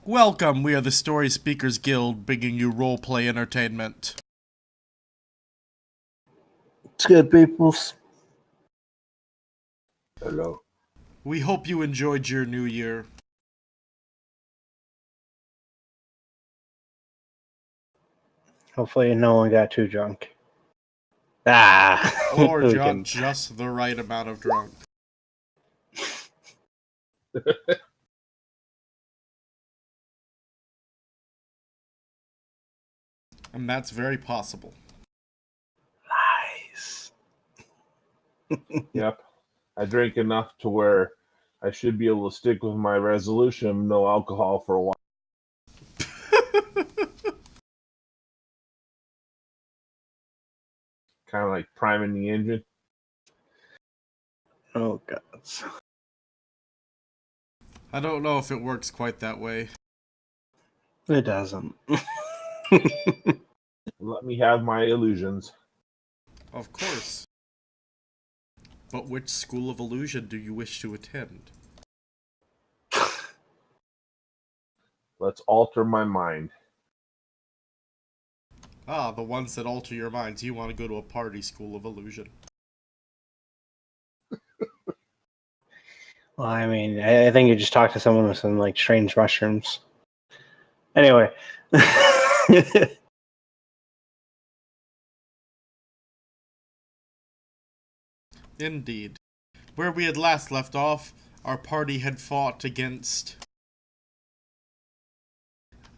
Welcome, we are the Story Speakers Guild, bringing you roleplay entertainment. It's good, peoples. Hello. We hope you enjoyed your new year. Hopefully no one got too drunk. Ah! Or just the right amount of drunk. And that's very possible. Nice. Yep. I drank enough to where I should be able to stick with my resolution of no alcohol for a while. Kind of like priming the engine. Oh, God. I don't know if it works quite that way. It doesn't. Let me have my illusions. Of course. But which school of illusion do you wish to attend? Let's alter my mind. Ah, the ones that alter your minds. You want to go to a party school of illusion. Well, I mean, I think you just talked to someone with some, like, strange mushrooms. Anyway. Indeed. Where we had last left off, our party had fought against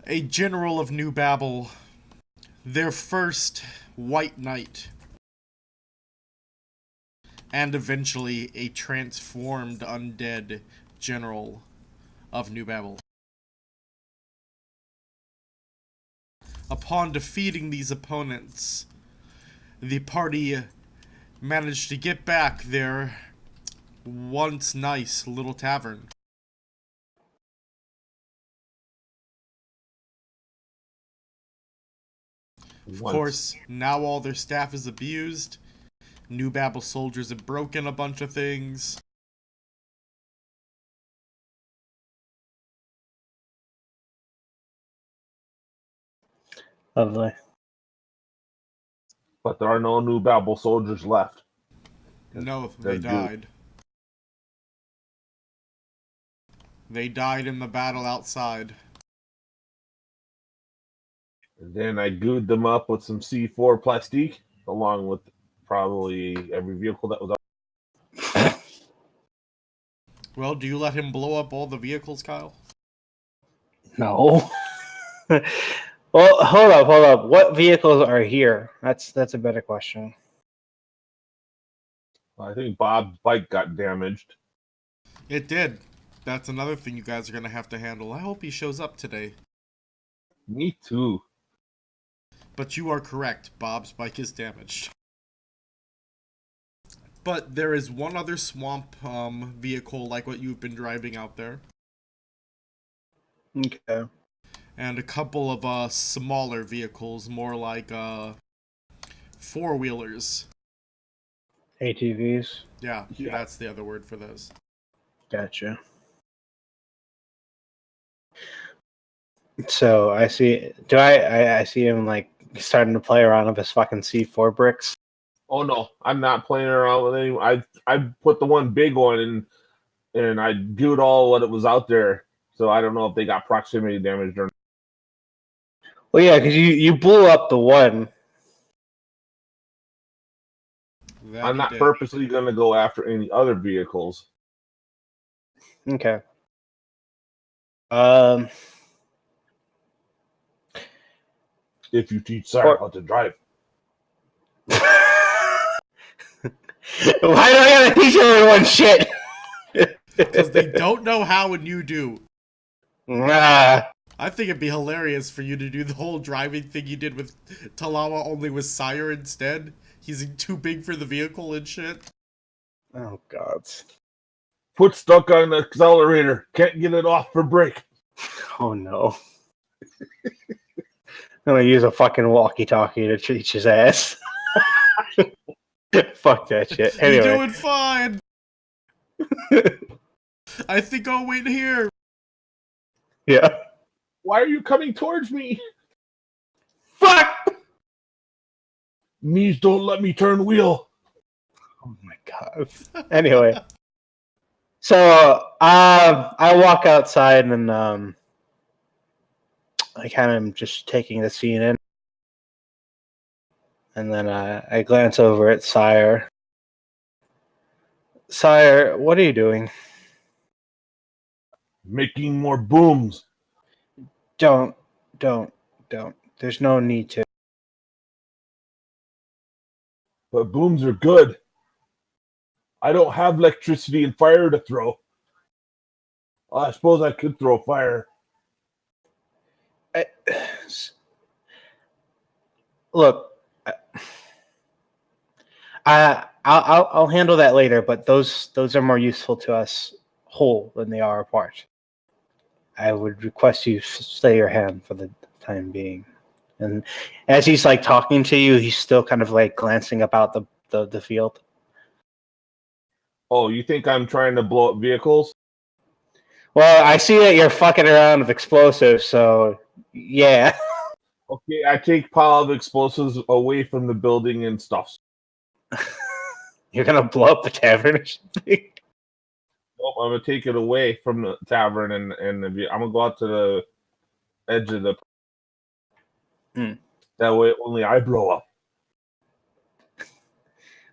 a general of New Babel, their first white knight, and eventually a transformed undead general of New Babel. Upon defeating these opponents, the party managed to get back their once nice little tavern. Of course, now all their staff is abused. New Babel soldiers have broken a bunch of things. Lovely. But there are no New Babel soldiers left. No, they died. They died in the battle outside. And then I gooed them up with some C4 plastique, along with probably every vehicle that was up. Well, do you let him blow up all the vehicles, Kyle? No. Well, hold up. What vehicles are here? That's a better question. I think Bob's bike got damaged. It did. That's another thing you guys are going to have to handle. I hope he shows up today. Me too. But you are correct. Bob's bike is damaged. But there is one other swamp vehicle like what you've been driving out there. Okay. And a couple of smaller vehicles, more like four-wheelers. ATVs? Yeah, that's the other word for those. Gotcha. So I see. I see him like starting to play around with his fucking C4 bricks? Oh no, I'm not playing around with any. I put the one big one in, and I viewed all what it was out there. So I don't know if they got proximity damage or not. Well, yeah, because you blew up the one. I'm not purposely going to go after any other vehicles. Okay. If you teach Sarah how to drive. Why do I gotta teach everyone shit? Because they don't know how and you do. Nah. I think it'd be hilarious for you to do the whole driving thing you did with Talawa, only with Sire instead. He's too big for the vehicle and shit. Oh, God. Foot stuck on the accelerator. Can't get it off for brake. Oh, no. I'm gonna use a fucking walkie-talkie to teach his ass. Fuck that shit. Anyway. You're doing fine. I think I'll wait here. Yeah. Why are you coming towards me? Fuck! Knees don't let me turn wheel. Oh my god. Anyway. So, I walk outside and, I kind of am just taking the scene in. And then I glance over at Sire. Sire, what are you doing? Making more booms. Don't. There's no need to. But booms are good. I don't have electricity and fire to throw. I suppose I could throw fire. Look, I'll handle that later. But those are more useful to us whole than they are apart. I would request you stay your hand for the time being. And as he's like talking to you, he's still kind of like glancing about the field. Oh, you think I'm trying to blow up vehicles? Well, I see that you're fucking around with explosives, so yeah. Okay, I take pile of explosives away from the building and stuff. You're gonna blow up the tavern or something? Nope, I'm gonna take it away from the tavern and I'm gonna go out to the edge of the. That way, only I blow up.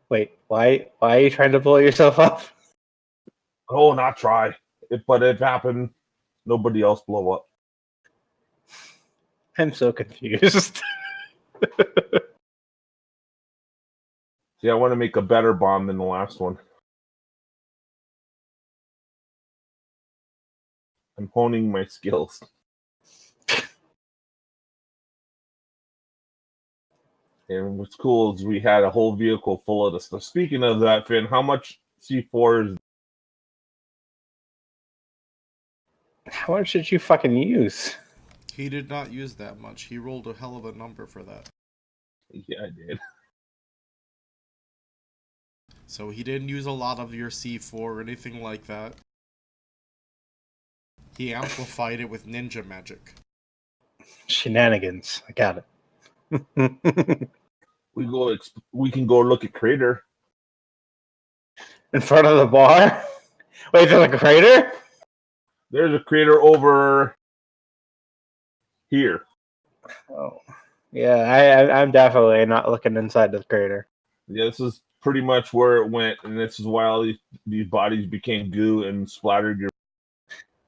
Wait, why are you trying to blow yourself up? Oh, not try. But if it happened, nobody else blow up. I'm so confused. See, I want to make a better bomb than the last one. I'm honing my skills. And what's cool is we had a whole vehicle full of this stuff. Speaking of that, Finn, how much C4 is? How much did you fucking use? He did not use that much. He rolled a hell of a number for that. Yeah, I did. So he didn't use a lot of your C4 or anything like that. He amplified it with ninja magic. Shenanigans. I got it. We can go look at Crater. In front of the bar? Wait, there's a crater? There's a crater over here. Oh, yeah. I'm definitely not looking inside the crater. Yeah, this is pretty much where it went, and this is why all these bodies became goo and splattered your.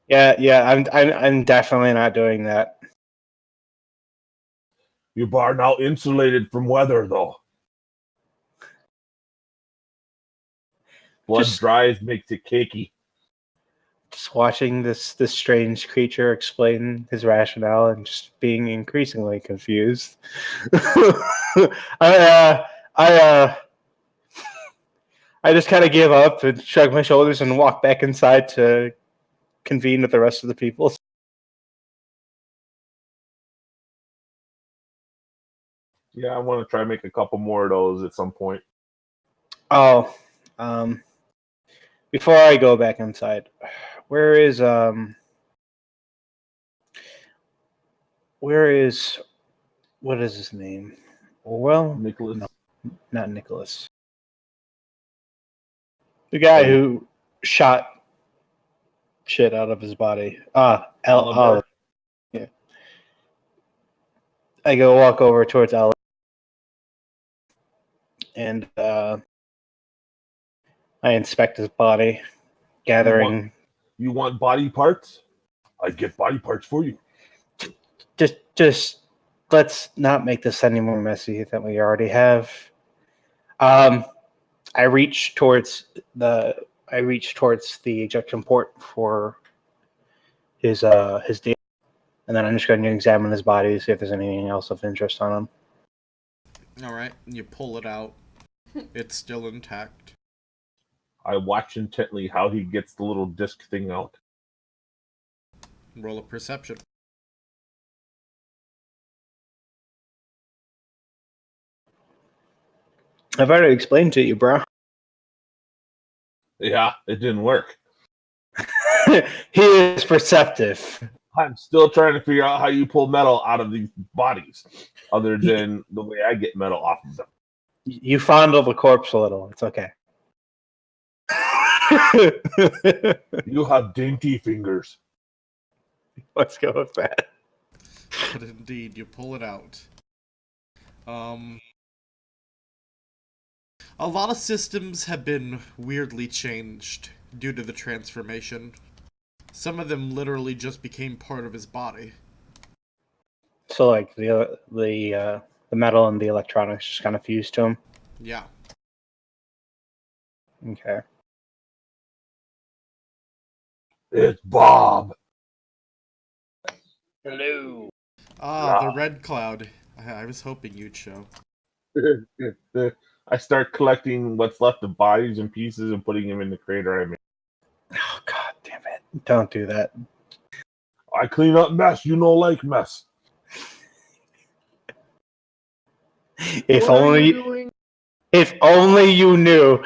Yeah. I'm definitely not doing that. Your bar now insulated from weather, though. Blood dries, makes it cakey. Just watching this strange creature explain his rationale and just being increasingly confused. I just kind of give up and shrug my shoulders and walk back inside to convene with the rest of the people. Yeah, I want to try to make a couple more of those at some point. Oh, before I go back inside, where is what is his name? Orwell? Nicholas? No, not Nicholas. The guy who shot shit out of his body. Yeah. I go walk over towards Al, and I inspect his body, gathering. You want body parts? I get body parts for you. Just let's not make this any more messy than we already have. I reach towards the ejection port for his deal, and then I'm just going to examine his body to see if there's anything else of interest on him. Alright, you pull it out. It's still intact. I watch intently how he gets the little disc thing out. Roll a perception. I've already explained to you, bro. Yeah, it didn't work. He is perceptive. I'm still trying to figure out how you pull metal out of these bodies, other than the way I get metal off of them. You fondle the corpse a little. It's okay. You have dainty fingers. Let's go with that. But indeed, you pull it out. A lot of systems have been weirdly changed due to the transformation. Some of them literally just became part of his body. So, like the metal and the electronics just kind of fused to him. Yeah. Okay. It's Bob. Hello. The Red Cloud. I was hoping you'd show. I start collecting what's left of bodies and pieces and putting them in the crater I made. Oh, God damn it. Don't do that. I clean up mess. You know, like mess. If only you knew.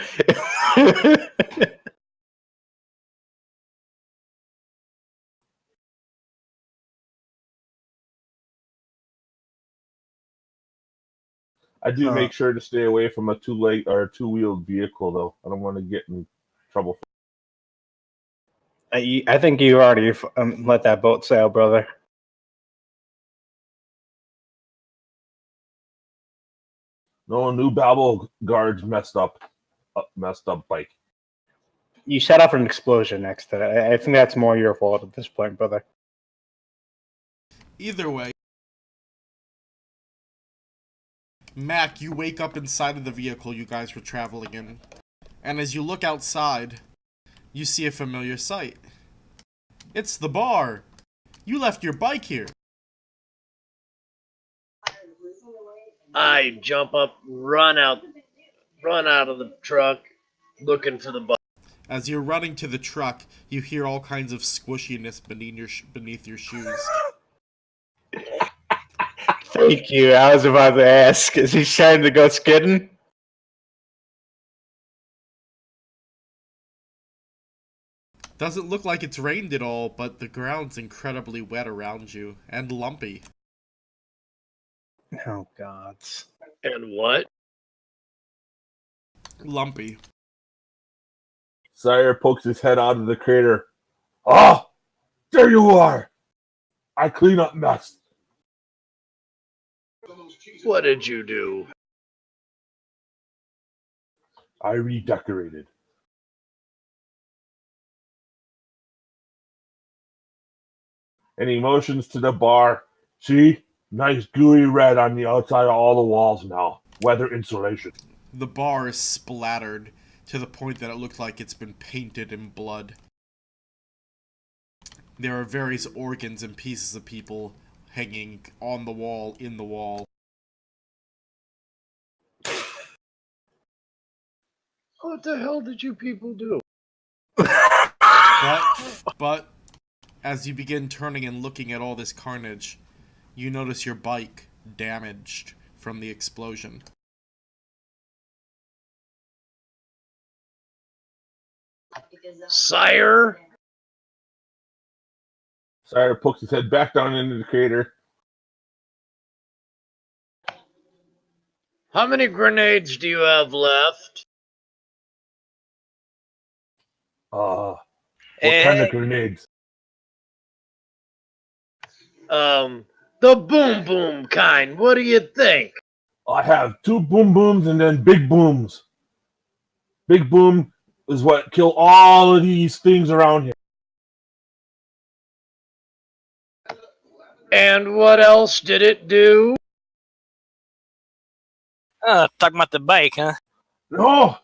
I do make sure to stay away from a two-leg or two-wheeled vehicle, though. I don't want to get in trouble. I think you already let that boat sail, brother. No new babble guards messed up bike. You set off an explosion next to it. I think that's more your fault at this point, brother. Either way, Mac, you wake up inside of the vehicle you guys were traveling in. And as you look outside, you see a familiar sight. It's the bar. You left your bike here. I jump up, run out of the truck, looking for the bus. As you're running to the truck, you hear all kinds of squishiness beneath your shoes. Thank you. I was about to ask. Is he trying to go skidding? Doesn't look like it's rained at all, but the ground's incredibly wet around you, and lumpy. Oh, gods. And what? Lumpy. Sire pokes his head out of the crater. Ah! There you are! I clean up mess. What did you do? I redecorated. And he motions to the bar. See? Nice gooey red on the outside of all the walls now. Weather insulation. The bar is splattered to the point that it looks like it's been painted in blood. There are various organs and pieces of people hanging on the wall, in the wall. What the hell did you people do? But as you begin turning and looking at all this carnage, you notice your bike damaged from the explosion. Sire? Sire pokes his head back down into the crater. How many grenades do you have left? What kind of grenades? The boom boom kind. What do you think? I have 2 boom booms and then big booms. Big boom is what kill all of these things around here. And what else did it do? Talking about the bike, huh? No,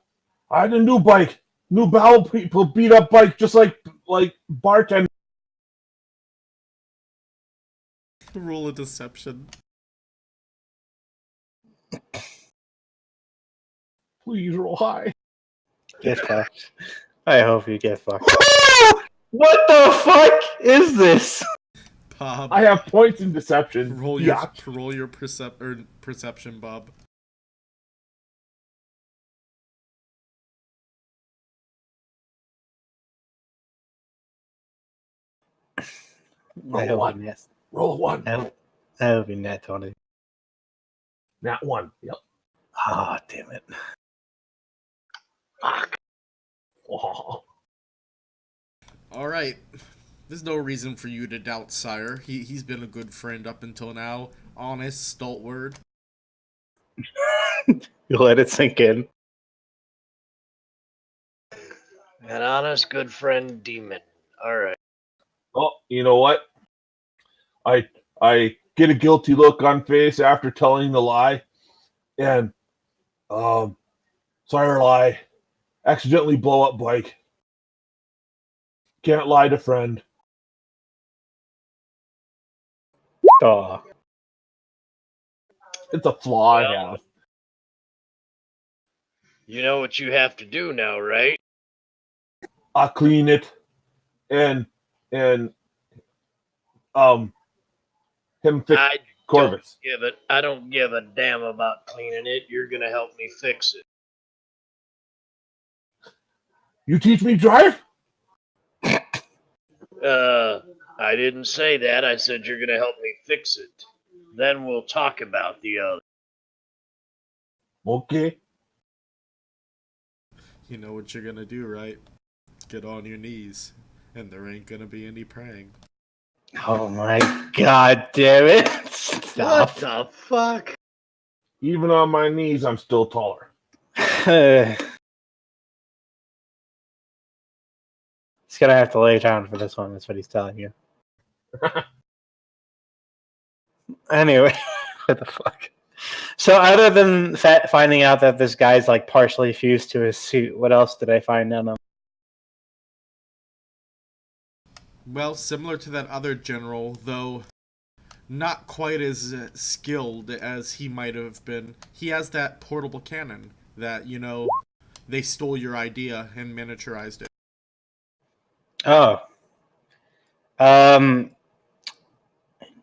I had a new bike. New battle people beat up bike just like bartender. Roll a deception. Please roll high. Get fucked. I hope you get fucked. What the fuck is this? Bob, I have points in deception. roll your perception, Bob. I hope one. he nets. Roll 1. I hope he net 20. Nat 1. Yep. Oh, damn it. Fuck. Oh. All right. There's no reason for you to doubt Sire. He's been a good friend up until now. Honest, stalwart. You let it sink in. An honest, good friend, demon. All right. Oh, you know what? I get a guilty look on face after telling the lie, and Sire lie, accidentally blow up bike. Can't lie to friend. Oh. It's a flaw I Well. have. You know what you have to do now, right? I clean it, and him fix I Corvus. I don't give a damn about cleaning it. You're gonna help me fix it. You teach me drive? I didn't say that. I said you're gonna help me fix it. Then we'll talk about the other. Okay. You know what you're gonna do, right? Get on your knees. And there ain't gonna be any praying. Oh my god, damn it. Stop. What the fuck? Even on my knees, I'm still taller. He's gonna have to lay down for this one, that's what he's telling you. Anyway, what the fuck? So other than finding out that this guy's like partially fused to his suit, what else did I find on him? Well, similar to that other general, though not quite as skilled as he might have been, he has that portable cannon that, you know, they stole your idea and miniaturized it. Oh.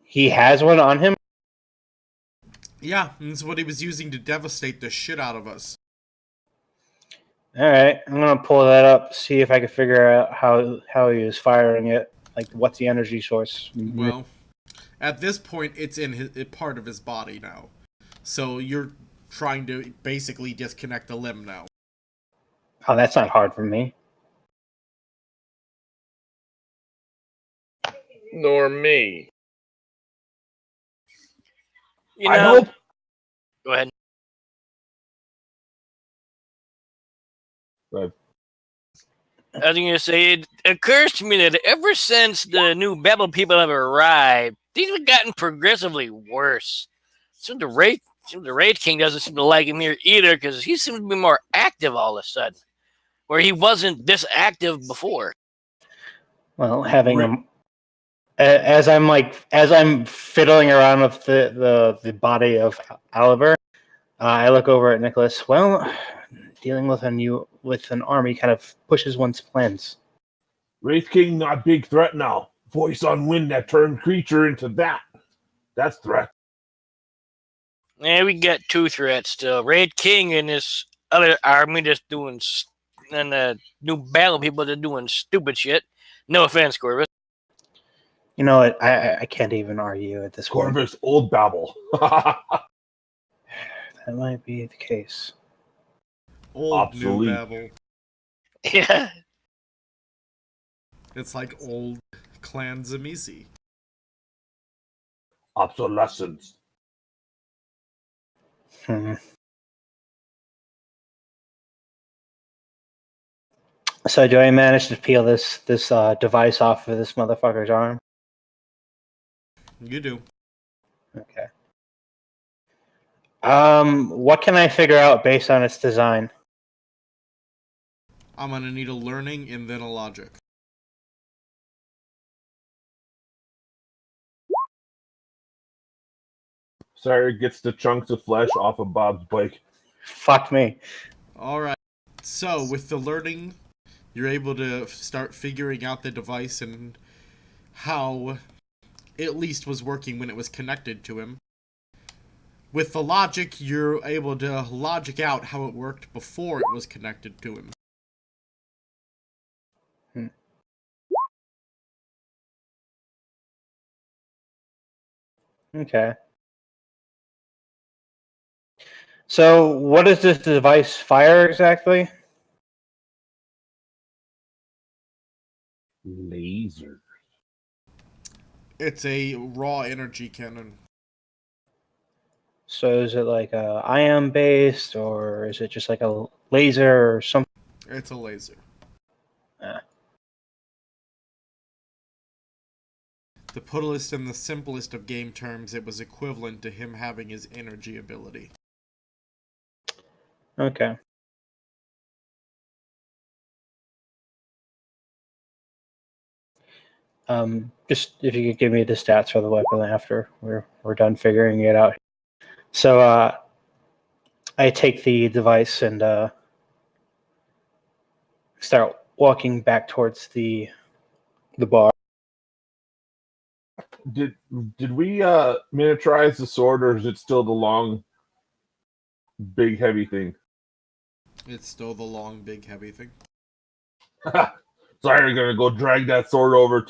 He has one on him? Yeah, and that's what he was using to devastate the shit out of us. Alright, I'm gonna pull that up, see if I can figure out how he was firing it. Like, what's the energy source? Well, at this point, it's in part of his body now. So you're trying to basically disconnect a limb now. Oh, that's not hard for me. Nor me. You I know, hope. go ahead. Right. I was going to say, it occurs to me that ever since the new Babel people have arrived, things have gotten progressively worse. So the Raid King doesn't seem to like him here either, because he seems to be more active all of a sudden, where he wasn't this active before. Well, having him as I'm fiddling around with the body of Oliver, I look over at Nicholas. Well, dealing with an army kind of pushes one's plans. Wraith King, not big threat now. Voice on wind that turned creature into that. That's threat. Yeah, we got two threats still. Raid King and this other army just doing, and the new Battle people that are doing stupid shit. No offense, Corvus. You know what? I can't even argue at this point. Corvus, old Babel. That might be the case. Old Obsolete. New Babel. Yeah. It's like old Clan Zamisi. Obsolescence. So do I manage to peel this device off of this motherfucker's arm? You do. Okay. What can I figure out based on its design? I'm gonna need a learning and then a logic. Sire gets the chunks of flesh off of Bob's bike. Fuck me. Alright. So, with the learning, you're able to start figuring out the device and how it at least was working when it was connected to him. With the logic, you're able to logic out how it worked before it was connected to him. Okay. So, what does this device fire exactly? Laser. It's a raw energy cannon. So, is it like a ion based, or is it just like a laser or something? It's a laser. To put it in the simplest of game terms, it was equivalent to him having his energy ability. Okay. Just if you could give me the stats for the weapon after we're done figuring it out. So, I take the device and start walking back towards the bar. Did we miniaturize the sword, or is it still the long, big, heavy thing? It's still the long, big, heavy thing. Sorry, you're gonna go drag that sword over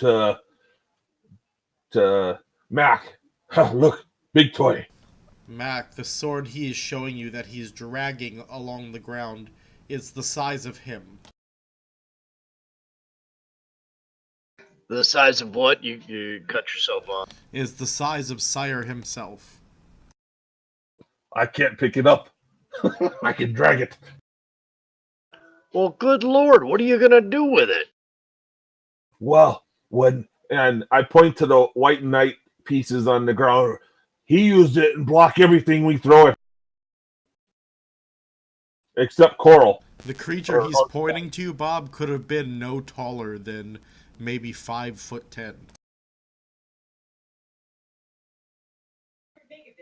to Mac. Look, big toy. Mac, the sword he is showing you that he's dragging along the ground is the size of him. The size of what? You cut yourself off. Is the size of Sire himself. I can't pick it up. I can drag it. Well, good lord, what are you gonna do with it? Well, and I point to the white knight pieces on the ground. He used it and block everything we throw it, except Coral. The creature he's pointing to, Bob, could have been no taller than maybe 5'10".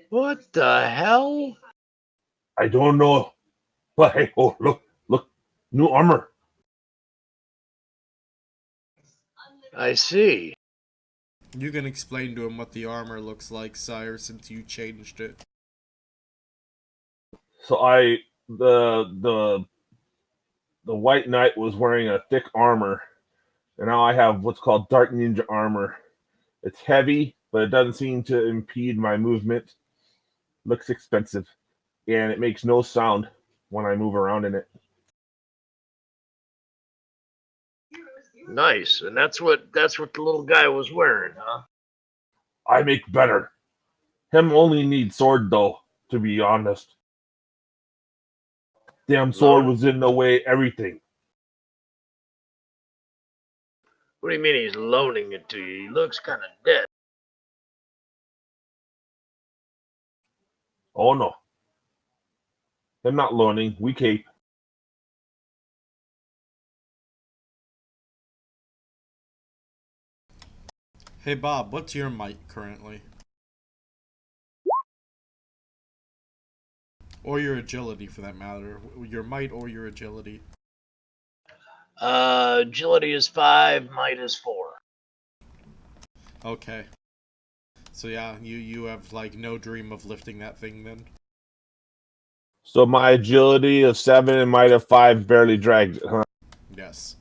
What the hell? I don't know. But hey, oh look, new armor. I see. You can explain to him what the armor looks like, Sire, since you changed it. So the white knight was wearing a thick armor, and now I have what's called dark ninja armor. It's heavy, but it doesn't seem to impede my movement. Looks expensive, and it makes no sound when I move around in it. Nice, and that's what the little guy was wearing, huh? I make better. Him only needs sword though, to be honest. Damn sword was in the way everything. What do you mean he's loaning it to you? He looks kind of dead. Oh no. I'm not loaning. We cape. Hey Bob, what's your might currently? Or your agility, for that matter. Your might or your agility. Agility is 5, might is 4. Okay. So yeah, you have like no dream of lifting that thing then? So my agility of 7 and might of 5 barely dragged it, huh? Yes.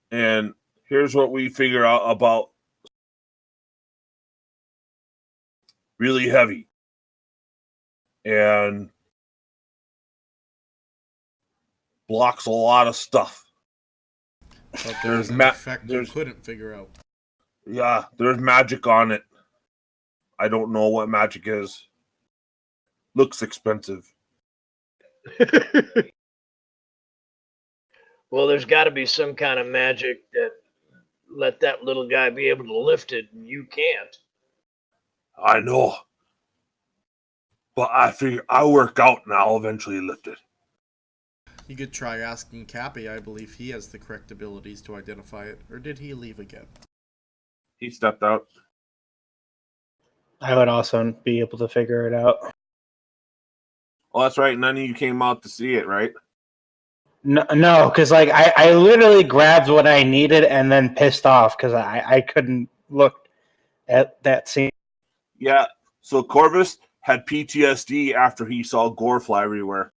And here's what we figure out about really heavy. And blocks a lot of stuff. But there's an effect you couldn't figure out. Yeah, there's magic on it. I don't know what magic is. Looks expensive. Well, there's got to be some kind of magic that let that little guy be able to lift it, and you can't. I know. But I figure I'll work out and I'll eventually lift it. You could try asking Cappy. I believe he has the correct abilities to identify it. Or did he leave again? He stepped out. I would also be able to figure it out. Oh, that's right. None of you came out to see it, right? No, because like I literally grabbed what I needed and then pissed off because I couldn't look at that scene. Yeah. So Corvus had PTSD after he saw gore fly everywhere.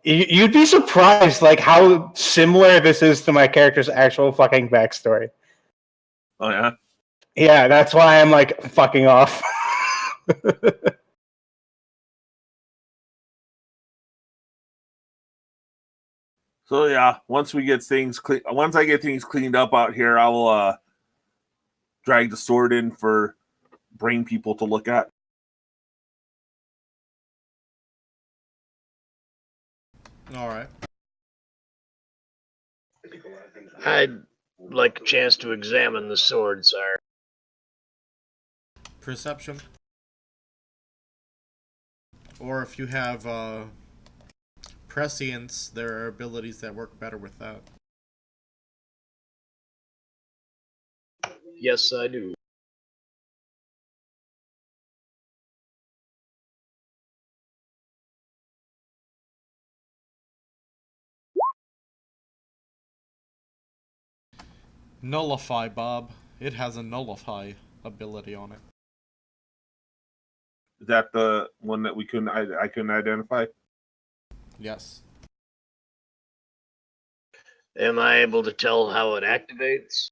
You'd be surprised, like, how similar this is to my character's actual fucking backstory. Oh yeah. Yeah, that's why I'm like fucking off. So yeah, once I get things cleaned up out here, I will drag the sword in for brain people to look at. All right. I'd like a chance to examine the sword, sire. Perception. Or if you have prescience, there are abilities that work better with that. Yes, I do. Nullify, Bob. It has a nullify ability on it. Is that the one that I couldn't identify? Yes. Am I able to tell how it activates?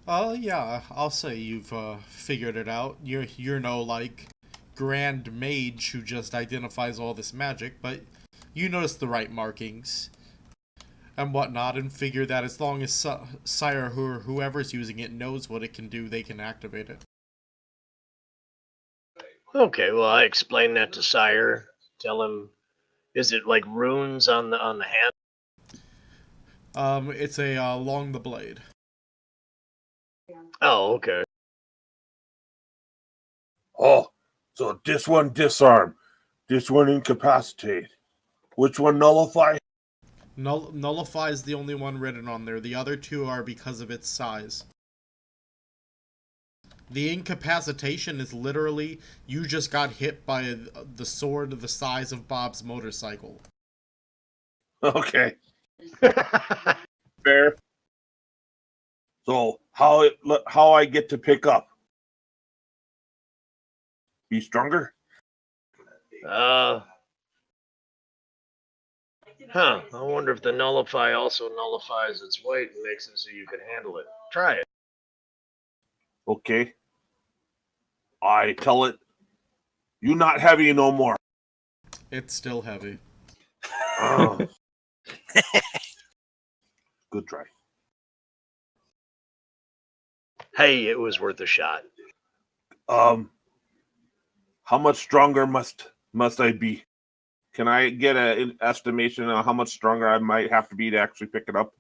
Yeah, I'll say you've figured it out. You're no like grand mage who just identifies all this magic, but you notice the right markings and whatnot, and figure that as long as Sire or whoever's using it knows what it can do, they can activate it. Okay, well, I explain that to sire. Tell him, is it like runes on the hand? It's a along the blade. Oh, okay. Oh, so this one disarm, this one incapacitate. Which one nullify? Nullify is the only one written on there. The other two are because of its size. The incapacitation is literally you just got hit by the sword the size of Bob's motorcycle. Okay, fair. So how I get to pick up? Be stronger? Huh. I wonder if the nullify also nullifies its weight and makes it so you can handle it. Try it. Okay. I tell it, you not heavy no more. It's still heavy. Oh. Good try. Hey, it was worth a shot. How much stronger must I be? Can I get an estimation on how much stronger I might have to be to actually pick it up?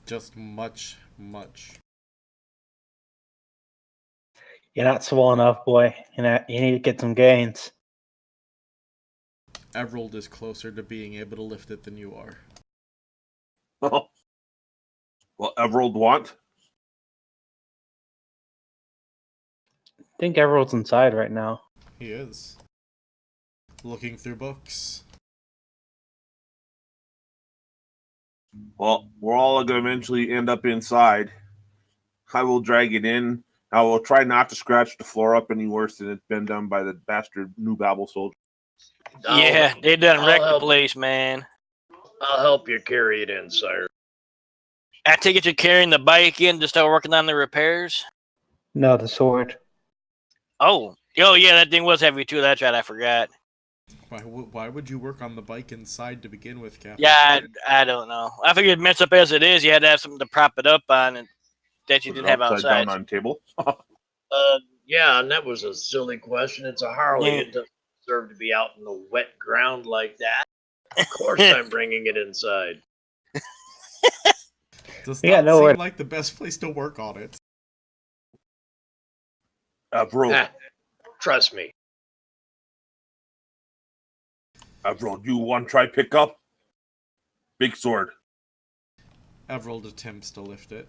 Just much. You're not swollen enough, boy. You need to get some gains. Everald is closer to being able to lift it than you are. Oh. Well, Everald want? I think Everald's inside right now. He is. Looking through books. Well, we're all going to eventually end up inside. I will drag it in. I will try not to scratch the floor up any worse than it's been done by the bastard new Babel soldier. Yeah, they done I'll wrecked the help. place, man. I'll help you carry it in, sire. I take it you're carrying the bike in to start working on the repairs? No, the sword. Oh, yeah, that thing was heavy too. That's right, I forgot. Why would you work on the bike inside to begin with, Captain? Yeah, I don't know. I figured messed up as it is, you had to have something to prop it up on, and that you Put didn't it have upside outside. down on table. Yeah, and that was a silly question. It's a Harley. Yeah. It doesn't deserve to be out in the wet ground like that. Of course I'm bringing it inside. Does Yeah, not no, seem like the best place to work on it. Everald, Trust me. Everald, you want to try pick up? Big sword. Everald attempts to lift it.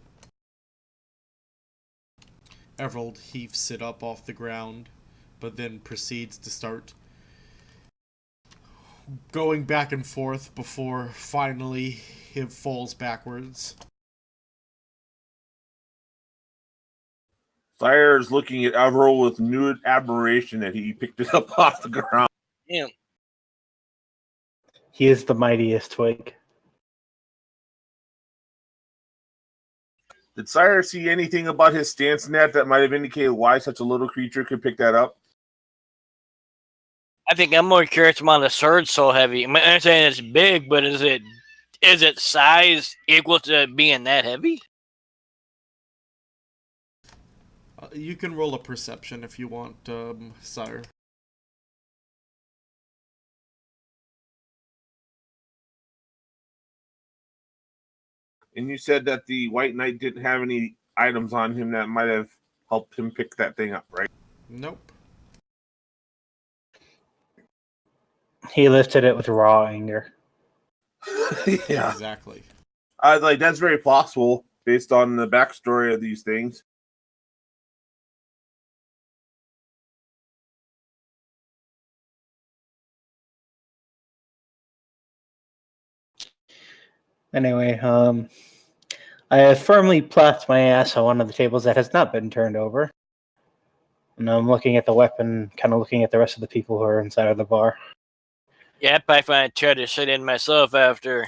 Everald heaves it up off the ground, but then proceeds to start going back and forth before finally it falls backwards. Sire is looking at Avril with new admiration that he picked it up off the ground. Yeah. He is the mightiest twig. Did Sire see anything about his stance net that might have indicated why such a little creature could pick that up? I think I'm more curious why the sword's so heavy. I'm not saying it's big, but is it size equal to being that heavy? You can roll a perception if you want, Sire. And you said that the White Knight didn't have any items on him that might have helped him pick that thing up, right? Nope. He lifted it with raw anger. Yeah. Exactly. That's very possible based on the backstory of these things. Anyway, I have firmly plopped my ass on one of the tables that has not been turned over. And I'm looking at the weapon, kind of looking at the rest of the people who are inside of the bar. Yeah, I probably try to sit in myself after.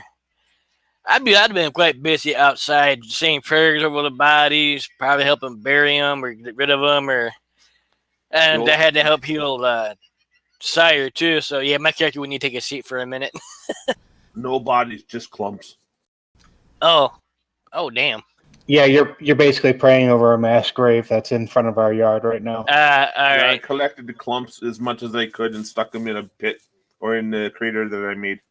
I'd been quite busy outside saying prayers over the bodies, probably helping bury them or get rid of them, and I had to help heal Sire too. So yeah, my character would need to take a seat for a minute. No bodies, just clumps. Oh damn. Yeah, you're basically praying over a mass grave that's in front of our yard right now. All I right. collected the clumps as much as I could and stuck them in a pit or in the crater that I made.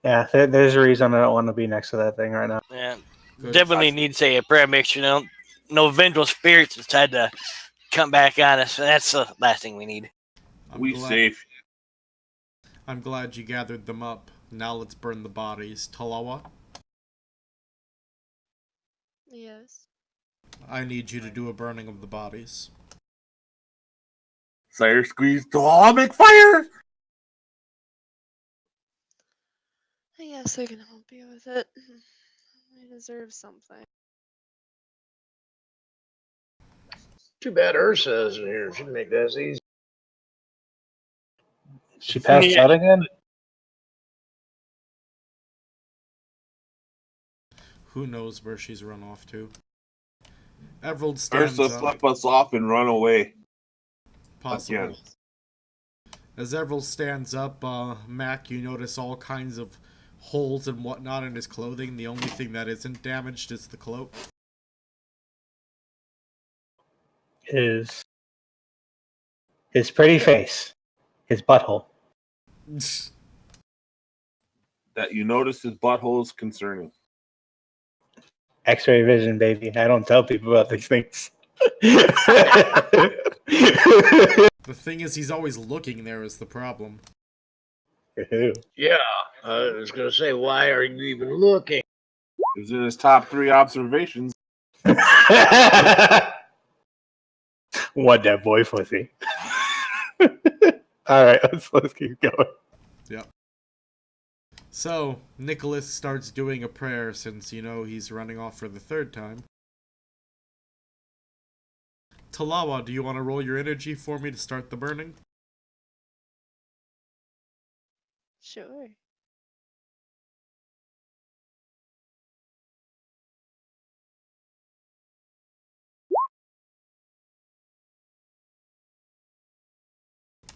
Yeah, there's a reason I don't want to be next to that thing right now. Yeah, Good. definitely need to say a prayer. Make sure no vengeful spirits decide to come back on us. That's the last thing we need. Safe. I'm glad you gathered them up. Now let's burn the bodies. Talawa, Yes. I need you to do a burning of the bodies. Sire squeezed the atomic fire! I guess I can help you with it. I deserve something. Too bad Ursa isn't here. She'd make that easy. She passed out again? Who knows where she's run off to? Everald stands Ursa up. slept us off and run away. Possible. Again. As Everald stands up, Mac, you notice all kinds of holes and whatnot in his clothing. The only thing that isn't damaged is the cloak. His pretty face. His butthole. That you notice his butthole is concerning. X-ray vision, baby. I don't tell people about these things. The thing is, he's always looking there is the problem. Yeah, I was going to say, why are you even looking? It was in his top 3 observations. What that boy pussy. All right, let's keep going. Yep. So, Nicholas starts doing a prayer since, he's running off for the 3rd time. Talawa, do you want to roll your energy for me to start the burning? Sure.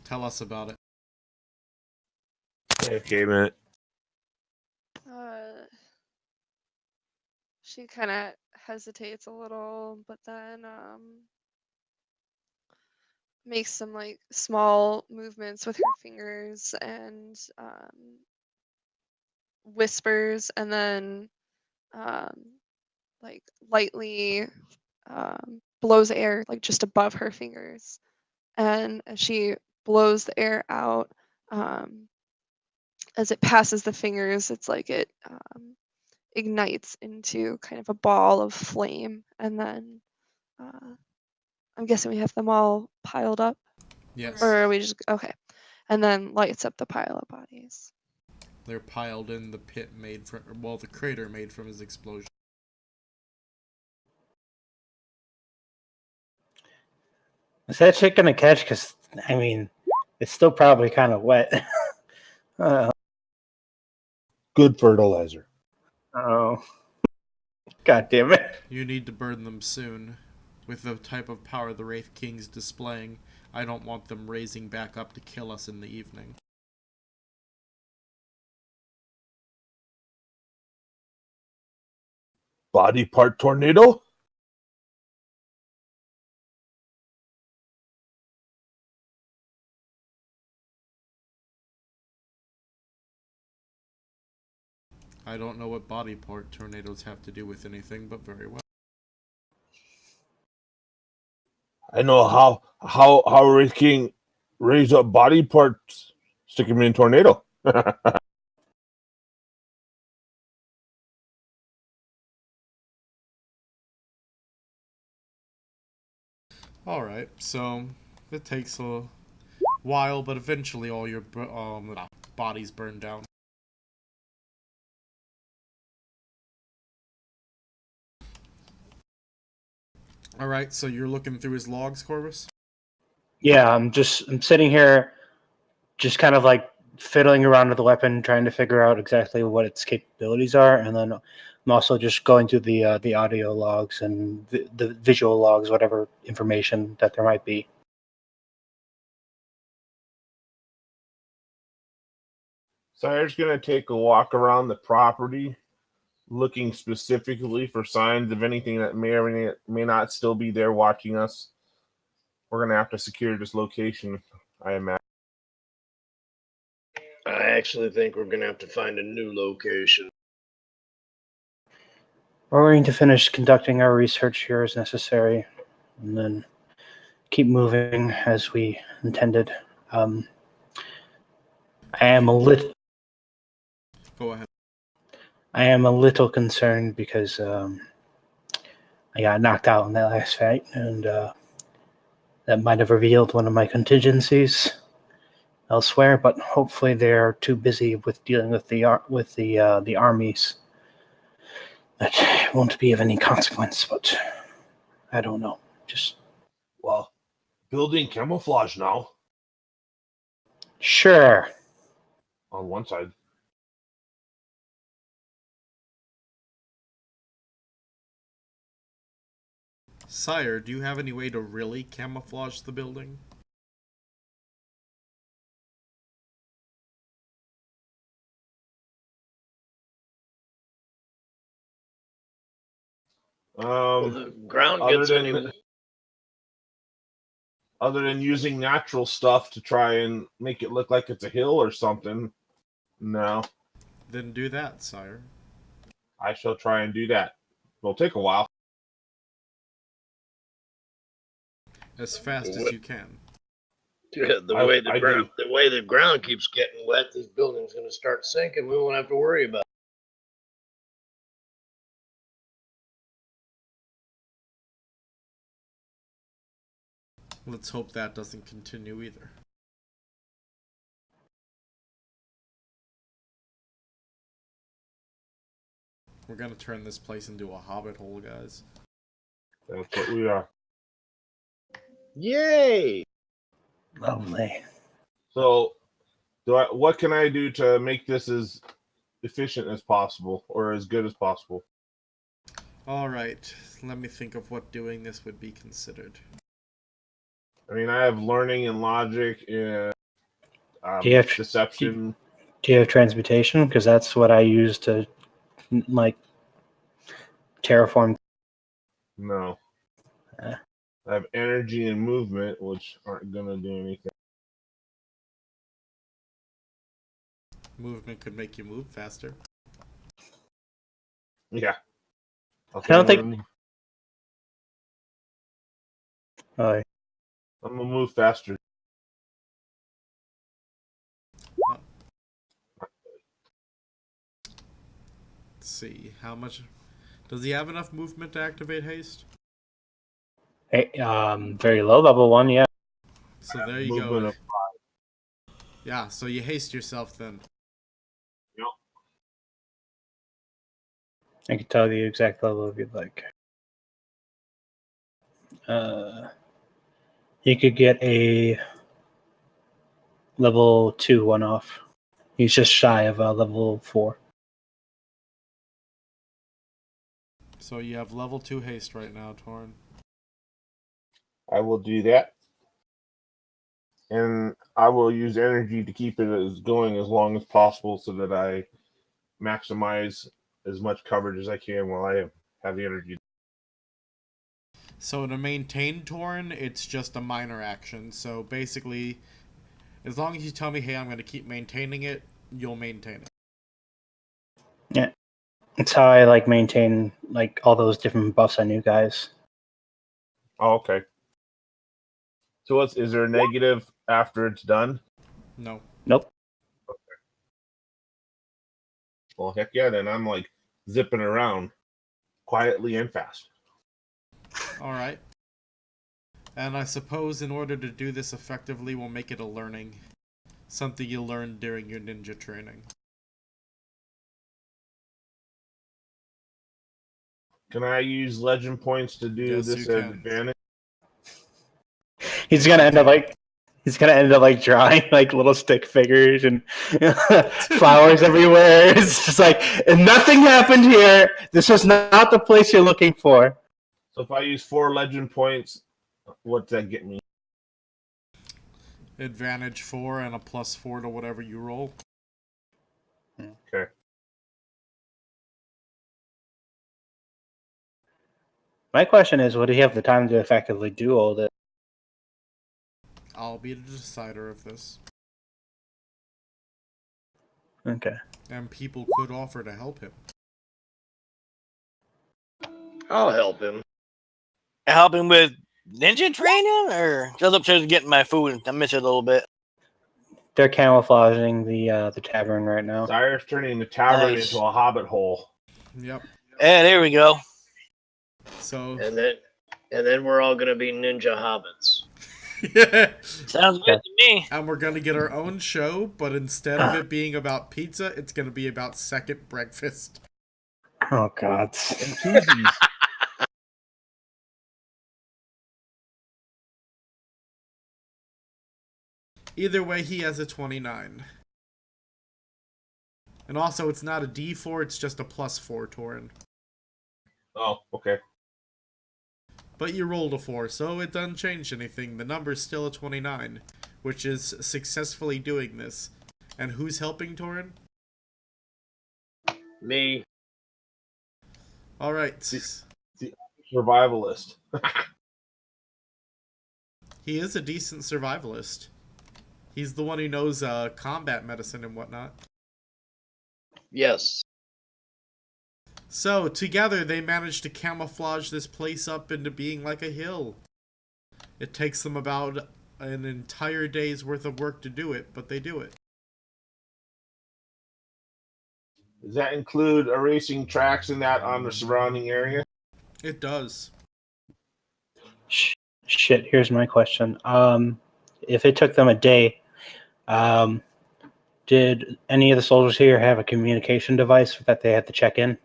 Tell us about it. Okay, man. She kind of hesitates a little, but then makes some like small movements with her fingers and whispers, and then like lightly blows air like just above her fingers. And as she blows the air out, as it passes the fingers, it's like it ignites into kind of a ball of flame. And then I'm guessing we have them all piled up. Yes. Or are we just okay? and then lights up the pile of bodies. They're piled in the pit made from, well, the crater made from his explosion. Is that shit gonna catch? Because, I mean, it's still probably kind of wet. Good fertilizer. Oh. God damn it. You need to burn them soon. With the type of power the Wraith King's displaying, I don't want them raising back up to kill us in the evening. Body part tornado? I don't know what body part tornadoes have to do with anything, but very well. I know how Wraith King raise up body parts, stick him in a tornado. Alright, so it takes a while, but eventually all your bodies burn down. Alright, so you're looking through his logs, Corvus? Yeah, I'm sitting here just kind of like fiddling around with the weapon, trying to figure out exactly what its capabilities are, and then I'm also just going through the audio logs and the visual logs, whatever information that there might be. Sire's going to take a walk around the property, looking specifically for signs of anything that may or may not still be there watching us. We're going to have to secure this location, I imagine. I actually think we're going to have to find a new location. We're going to finish conducting our research here as necessary, and then keep moving as we intended. I am a little. Go ahead. I am a little concerned because I got knocked out in that last fight, and that might have revealed one of my contingencies elsewhere. But hopefully, they're too busy with dealing with the armies that it won't be of any consequence. But I don't know. Just Well, building camouflage now sure. on one side. Sire, do you have any way to really camouflage the building? Well, the ground gets Other than using natural stuff to try and make it look like it's a hill or something, no. Then do that, sire. I shall try and do that. It'll take a while. As fast as you can. Yeah, the way the ground keeps getting wet, this building's going to start sinking. We won't have to worry about it. Let's hope that doesn't continue either. We're gonna turn this place into a hobbit hole, guys. That's what we are. Yay! Lovely. So, what can I do to make this as efficient as possible or as good as possible? Alright, let me think of what doing this would be considered. I mean, I have learning and logic and Do you have deception. Do you have transmutation? Because that's what I use to like terraform. No. Eh. I have energy and movement, which aren't going to do anything. Movement could make you move faster. Yeah. I don't think. Oh, I'm going to move faster. Let's see, how much... Does he have enough movement to activate haste? very low level one, yeah. So there you Movement go. of Yeah, so you haste yourself then. Yep. I can tell the exact level if you'd like. He could get a level 2 one off. He's just shy of a level 4. So you have level 2 haste right now, Torin. I will do that. And I will use energy to keep it as going as long as possible so that I maximize as much coverage as I can while I have the energy. So to maintain Torin, it's just a minor action. So basically, as long as you tell me, hey, I'm going to keep maintaining it, you'll maintain it. Yeah. That's how I like maintain like all those different buffs on you guys. Oh, okay. So is there a negative after it's done? No. Nope. Well, heck yeah, then I'm like zipping around quietly and fast. Alright. And I suppose in order to do this effectively, we'll make it a learning. Something you learned during your ninja training. Can I use legend points to do Yes, this you at can. advantage? He's gonna end up like drawing like little stick figures and flowers everywhere. It's just like and nothing happened here. This was not the place you're looking for. So if I use 4 legend points, what's that get me? Advantage 4 and a +4 to whatever you roll. Okay. My question is, would he have the time to effectively do all this? I'll be the decider of this. Okay. And people could offer to help him. I'll help him. Help him with ninja training, or just upstairs getting my food? I miss it a little bit. They're camouflaging the tavern right now. Sire's turning the tavern Nice. into a hobbit hole. Yep. Yeah, there we go. So... And then we're all gonna be ninja hobbits. yeah. Sounds good to me. And we're gonna get our own show, but instead of it being about pizza, it's gonna be about second breakfast. Oh God. And koozies. Either way, he has a 29. And also, it's not a D4, it's just a +4, Torin. Oh, okay. But you rolled a 4, so it doesn't change anything. The number's still a 29, which is successfully doing this. And who's helping Torin? Me. Alright. The survivalist. He is a decent survivalist. He's the one who knows combat medicine and whatnot. Yes. So, together they manage to camouflage this place up into being like a hill. It takes them about an entire day's worth of work to do it, but they do it. Does that include erasing tracks and that on the surrounding area? It does. Shit. Here's my question. If it took them a day, did any of the soldiers here have a communication device that they had to check in?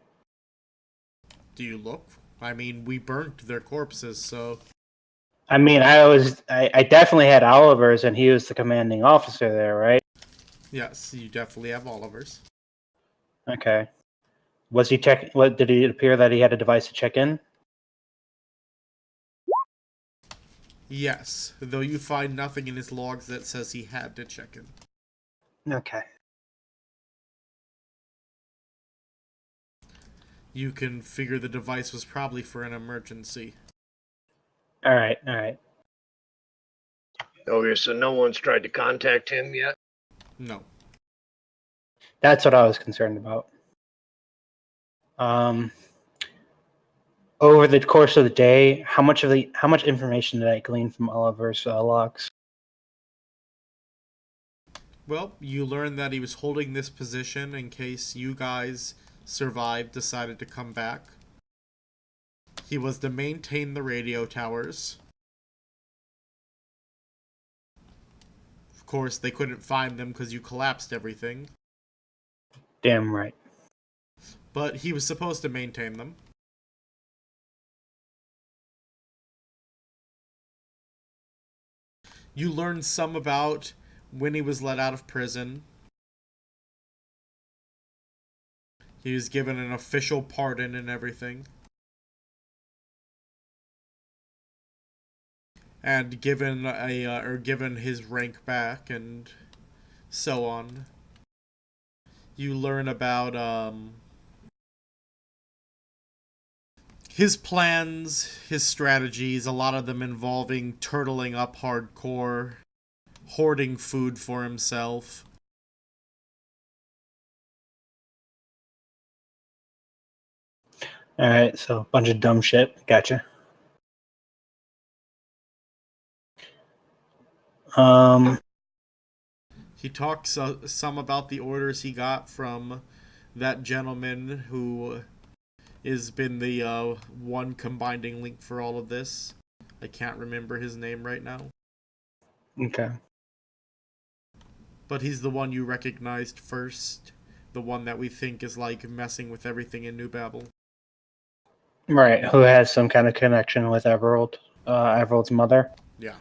Do you look? I mean, we burnt their corpses, so... I mean, I definitely had Oliver's, and he was the commanding officer there, right? Yes, you definitely have Oliver's. Okay. Was he check? What did it appear that he had a device to check in? Yes, though you find nothing in his logs that says he had to check in. Okay. You can figure the device was probably for an emergency. All right. All right. Okay, so no one's tried to contact him yet? No. That's what I was concerned about. Over the course of the day, how much information did I glean from Oliver's logs? Well, you learn that he was holding this position in case you guys survived, decided to come back. He was to maintain the radio towers. Of course, they couldn't find them because you collapsed everything. Damn right. But he was supposed to maintain them. You learn some about when he was let out of prison. He was given an official pardon and everything. And given given his rank back and so on. You learn about his plans, his strategies, a lot of them involving turtling up hardcore, hoarding food for himself. All right, so a bunch of dumb shit. Gotcha. He talks some about the orders he got from that gentleman who has been the one combining link for all of this. I can't remember his name right now. Okay. But he's the one you recognized first. The one that we think is like messing with everything in New Babel. Right, who has some kind of connection with Everald, Everald's mother? Yeah.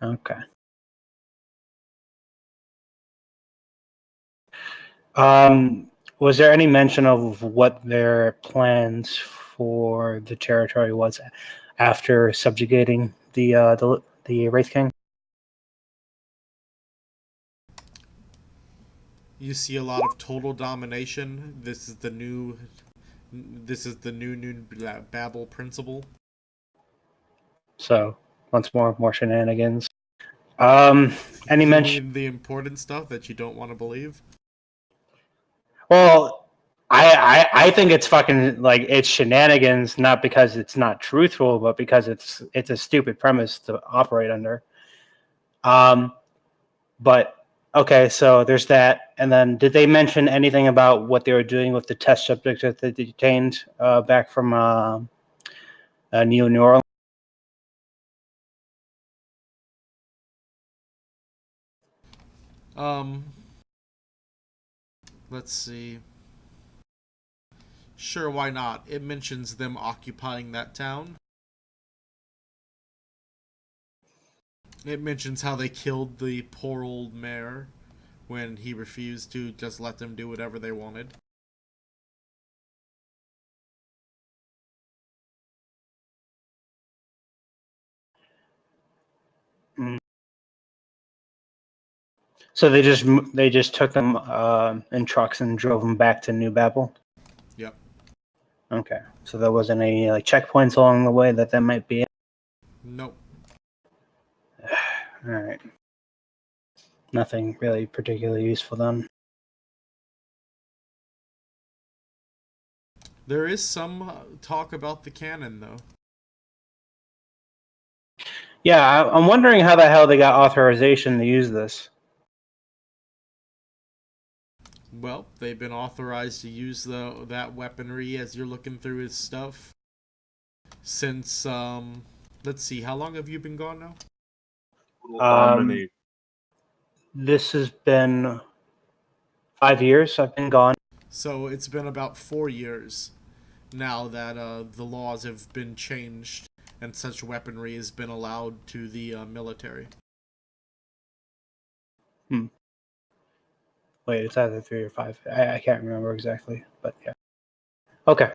Okay. Was there any mention of what their plans for the territory was after subjugating the Wraith King? You see a lot of total domination. This is the new Babel principle. So once more shenanigans. Any You mention? mean the important stuff that you don't want to believe? Well, I think it's fucking like it's shenanigans, not because it's not truthful, but because it's a stupid premise to operate under. But okay, so there's that, and then did they mention anything about what they were doing with the test subjects that they detained back from New Orleans? Let's see. Sure, why not? It mentions them occupying that town. It mentions how they killed the poor old mayor when he refused to just let them do whatever they wanted. So they just took them in trucks and drove them back to New Babel. Yep. Okay, so there wasn't any like checkpoints along the way that might be. Nope. All right. Nothing really particularly useful then. There is some talk about the cannon, though. Yeah, I'm wondering how the hell they got authorization to use this. Well, they've been authorized to use that weaponry as you're looking through his stuff since, let's see, how long have you been gone now? Dominate. This has been 5 years I've been gone. So it's been about 4 years now that the laws have been changed and such weaponry has been allowed to the military. Wait, it's either 3 or 5. I can't remember exactly, but yeah. Okay.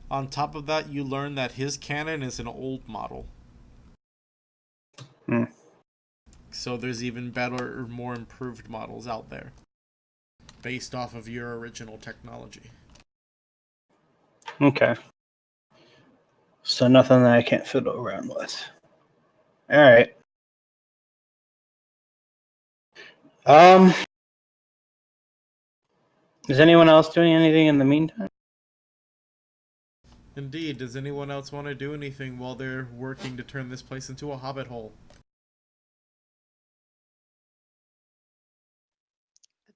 On top of that, you learn that his cannon is an old model. So there's even better or more improved models out there based off of your original technology. Okay. So nothing that I can't fiddle around with. All right. Is anyone else doing anything in the meantime? Indeed, does anyone else want to do anything while they're working to turn this place into a hobbit hole?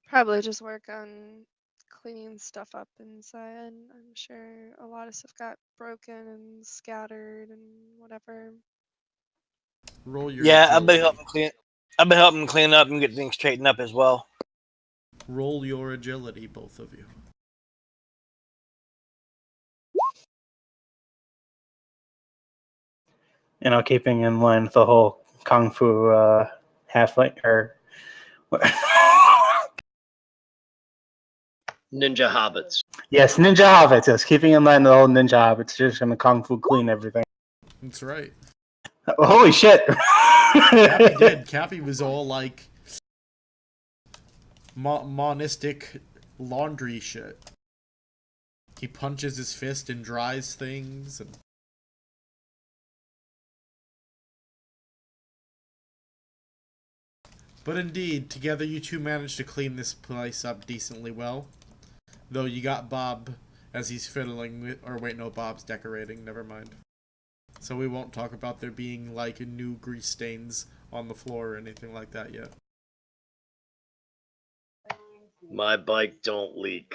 Probably just work on cleaning stuff up inside. I'm sure a lot of stuff got broken and scattered and whatever. Roll your Yeah, I'll be agility. helping clean. I've been helping clean up and get things straightened up as well. Roll your agility, both of you. Keeping in line with the whole kung fu half-light or Ninja hobbits. yes, ninja hobbits. Yes, keeping in line with the whole ninja hobbits. Just gonna kung fu clean everything. That's right. Holy shit! Cappy did. Cappy was all like monistic laundry shit. He punches his fist and dries things. And... But indeed, together you two managed to clean this place up decently well. Though you got Bob as he's fiddling with... Or wait, no, Bob's decorating. Never mind. So we won't talk about there being, like, new grease stains on the floor or anything like that yet. My bike don't leak.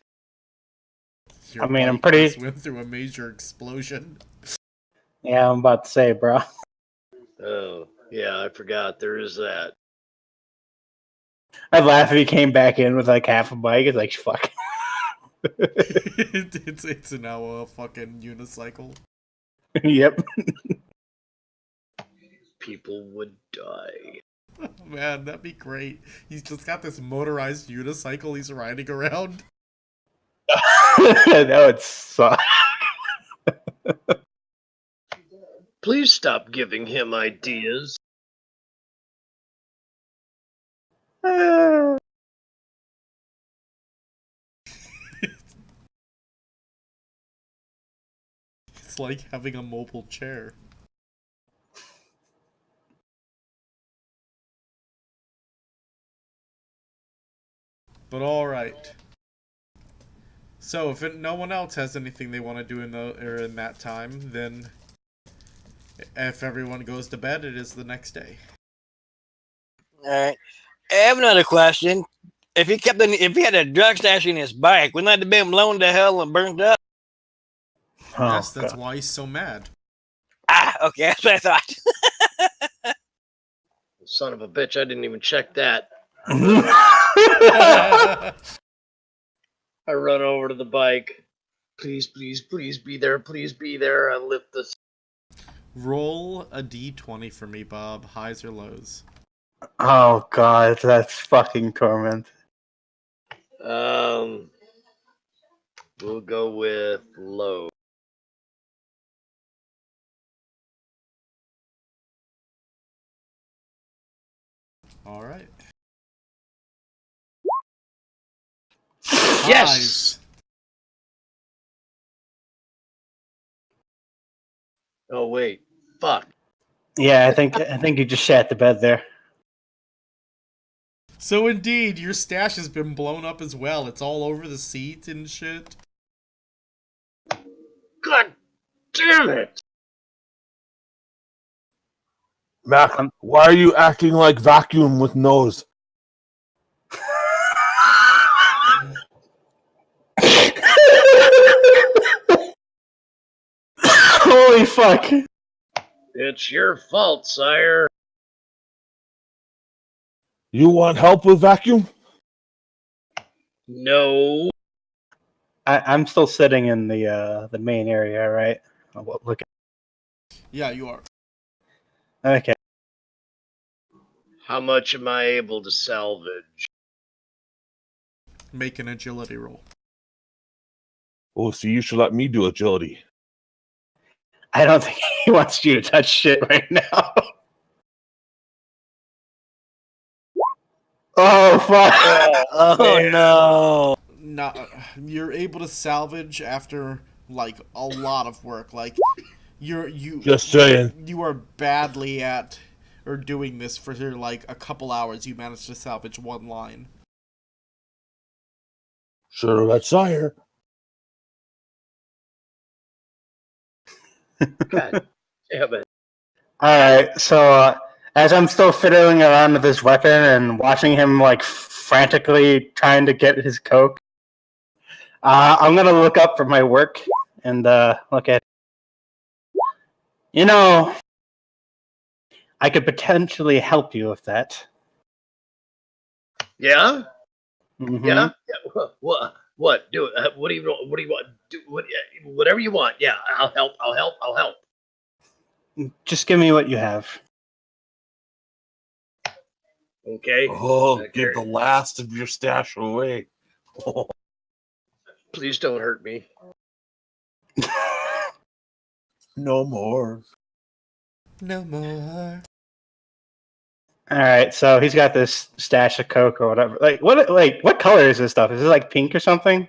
Your I'm bike pretty... just went through a major explosion. Yeah, I'm about to say, bro. Oh, yeah, I forgot. There is that. I'd laugh if he came back in with like half a bike. It's like, fuck. it's now a fucking unicycle. Yep. People would die. Oh, man, that'd be great. He's just got this motorized unicycle he's riding around. That would suck. Please stop giving him ideas. It's like having a mobile chair. But alright. So, if no one else has anything they want to do in that time, then if everyone goes to bed, it is the next day. Alright. I have another question. If he had a drug stash in his bike, wouldn't that have been blown to hell and burned up? Oh, Yes, that's God. why he's so mad. Ah, okay, that's what I thought. Son of a bitch, I didn't even check that. I run over to the bike. Please, please, please be there. Please be there. I lift this. Roll a d20 for me, Bob. Highs or lows? Oh, God, that's fucking torment. We'll go with low. Alright. Yes! Highs. Oh wait, fuck. Yeah, I think you just shat the bed there. So indeed, your stash has been blown up as well. It's all over the seat and shit. God damn it! Mac, why are you acting like vacuum with nose? Holy fuck. It's your fault, sire. You want help with vacuum? No. I'm still sitting in the main area, right? Look. Yeah, you are. Okay. How much am I able to salvage? Make an agility roll. Oh, so you should let me do agility. I don't think he wants you to touch shit right now. Oh, fuck. Oh no. Not, you're able to salvage after, like, a lot of work. Like, Just saying. You are badly at or doing this for like a couple hours. You managed to salvage one line. Sure, that's sire. God damn it. Alright, so as I'm still fiddling around with this weapon and watching him like frantically trying to get his coke, I'm gonna look up from my work and look at. I could potentially help you with that. Yeah? Mhm. Yeah? Yeah. What? Do it. What do you want? What do you want? Do whatever you want. Yeah, I'll help. I'll help. I'll help. Just give me what you have. Okay. Oh, Okay. give the last of your stash away. Please don't hurt me. No more. No more. All right, so he's got this stash of coke or whatever. What color is this stuff? Is it like pink or something?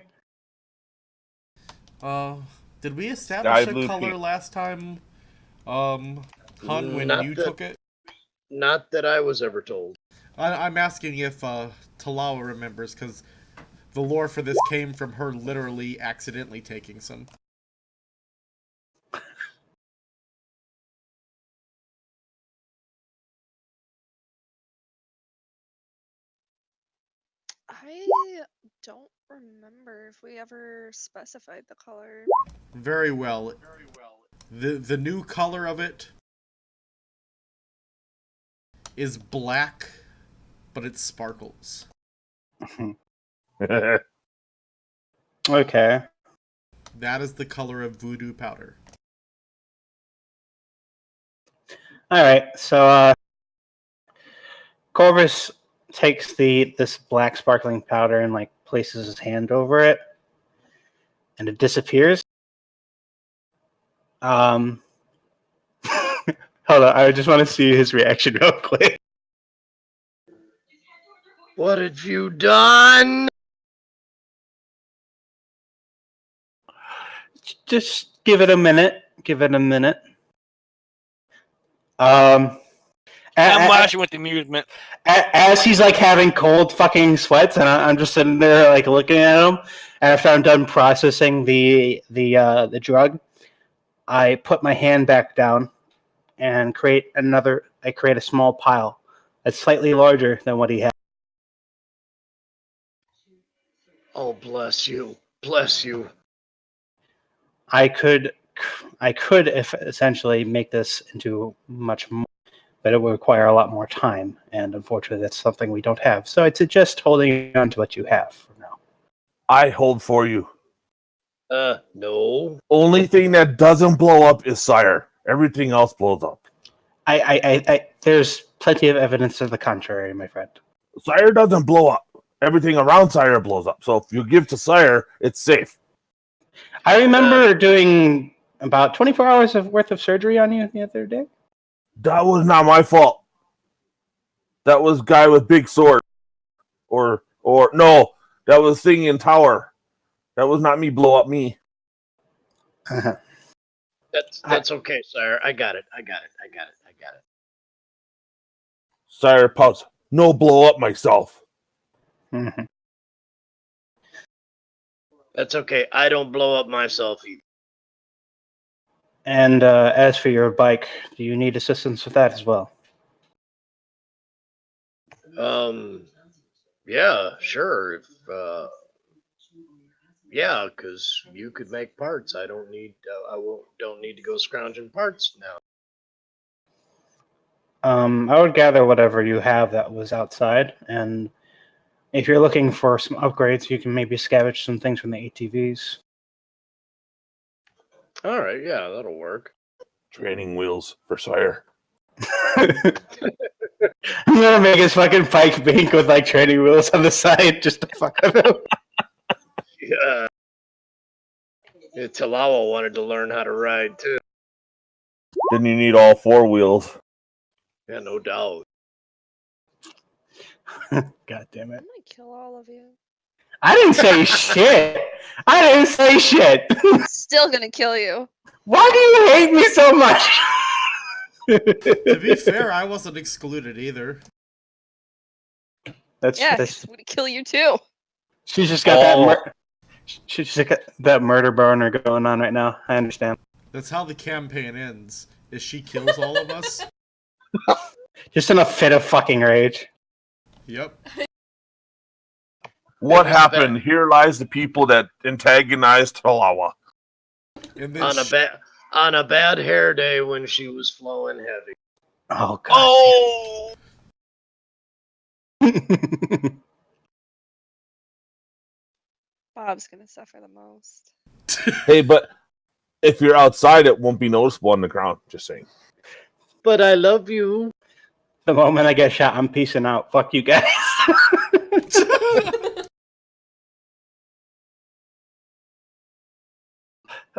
Did we establish Sky a blue color pink. last time? Hun, when Not you that- took it? Not that I was ever told. I'm asking if Talawa remembers, because the lore for this came from her literally accidentally taking some. I don't remember if we ever specified the color. Very well. The new color of it is black, but it sparkles. Okay. That is the color of voodoo powder. All right, so Corvus takes this black sparkling powder and like places his hand over it, and it disappears. Hold on, I just want to see his reaction real quick. What have you done? Just give it a minute. Give it a minute. I'm a- watching with amusement. as he's like having cold fucking sweats, and I'm just sitting there like looking at him. And after I'm done processing the drug, I put my hand back down and create a small pile that's slightly larger than what he had. Oh, bless you. Bless you. I could if essentially make this into much more, but it would require a lot more time, and unfortunately that's something we don't have. So I'd suggest holding on to what you have for now. I hold for you. No. Only thing that doesn't blow up is Sire. Everything else blows up. I there's plenty of evidence to the contrary, my friend. Sire doesn't blow up. Everything around Sire blows up. So if you give to Sire, it's safe. I remember doing about 24 hours worth of surgery on you the other day. That was not my fault. That was guy with big sword. Or no, that was thing in tower. That was not me blow up me. Uh-huh. That's okay, sire. I got it. Sire pause. No blow up myself. Mhm. That's okay. I don't blow up myself either. And as for your bike, do you need assistance with that as well? Yeah, sure. If yeah, because you could make parts. I don't need. Don't need to go scrounging parts now. I would gather whatever you have that was outside, and if you're looking for some upgrades, you can maybe scavenge some things from the ATVs. All right. Yeah, that'll work. Training wheels for Sire. I'm gonna make his fucking bike pink with like training wheels on the side just to fuck with him. Yeah. Talawa wanted to learn how to ride too. Then you need all four wheels. Yeah, no doubt. God damn I'm it. gonna kill all of you. I didn't say shit. I didn't say shit. Still gonna kill you. Why do you hate me so much? To be fair, I wasn't excluded either. That's Yeah, 'cause I'm gonna kill you too. she's just got she's just got that murder boner going on right now. I understand. That's how the campaign ends. Is she kills all of us? Just in a fit of fucking rage. Yep. What It was happened? Here lies the people that antagonized Talawa. And then On a bad hair day when she was flowing heavy. Oh god. Oh! Bob's gonna suffer the most. Hey, but if you're outside, it won't be noticeable on the ground. Just saying. But I love you. The moment I get shot, I'm peacing out. Fuck you guys.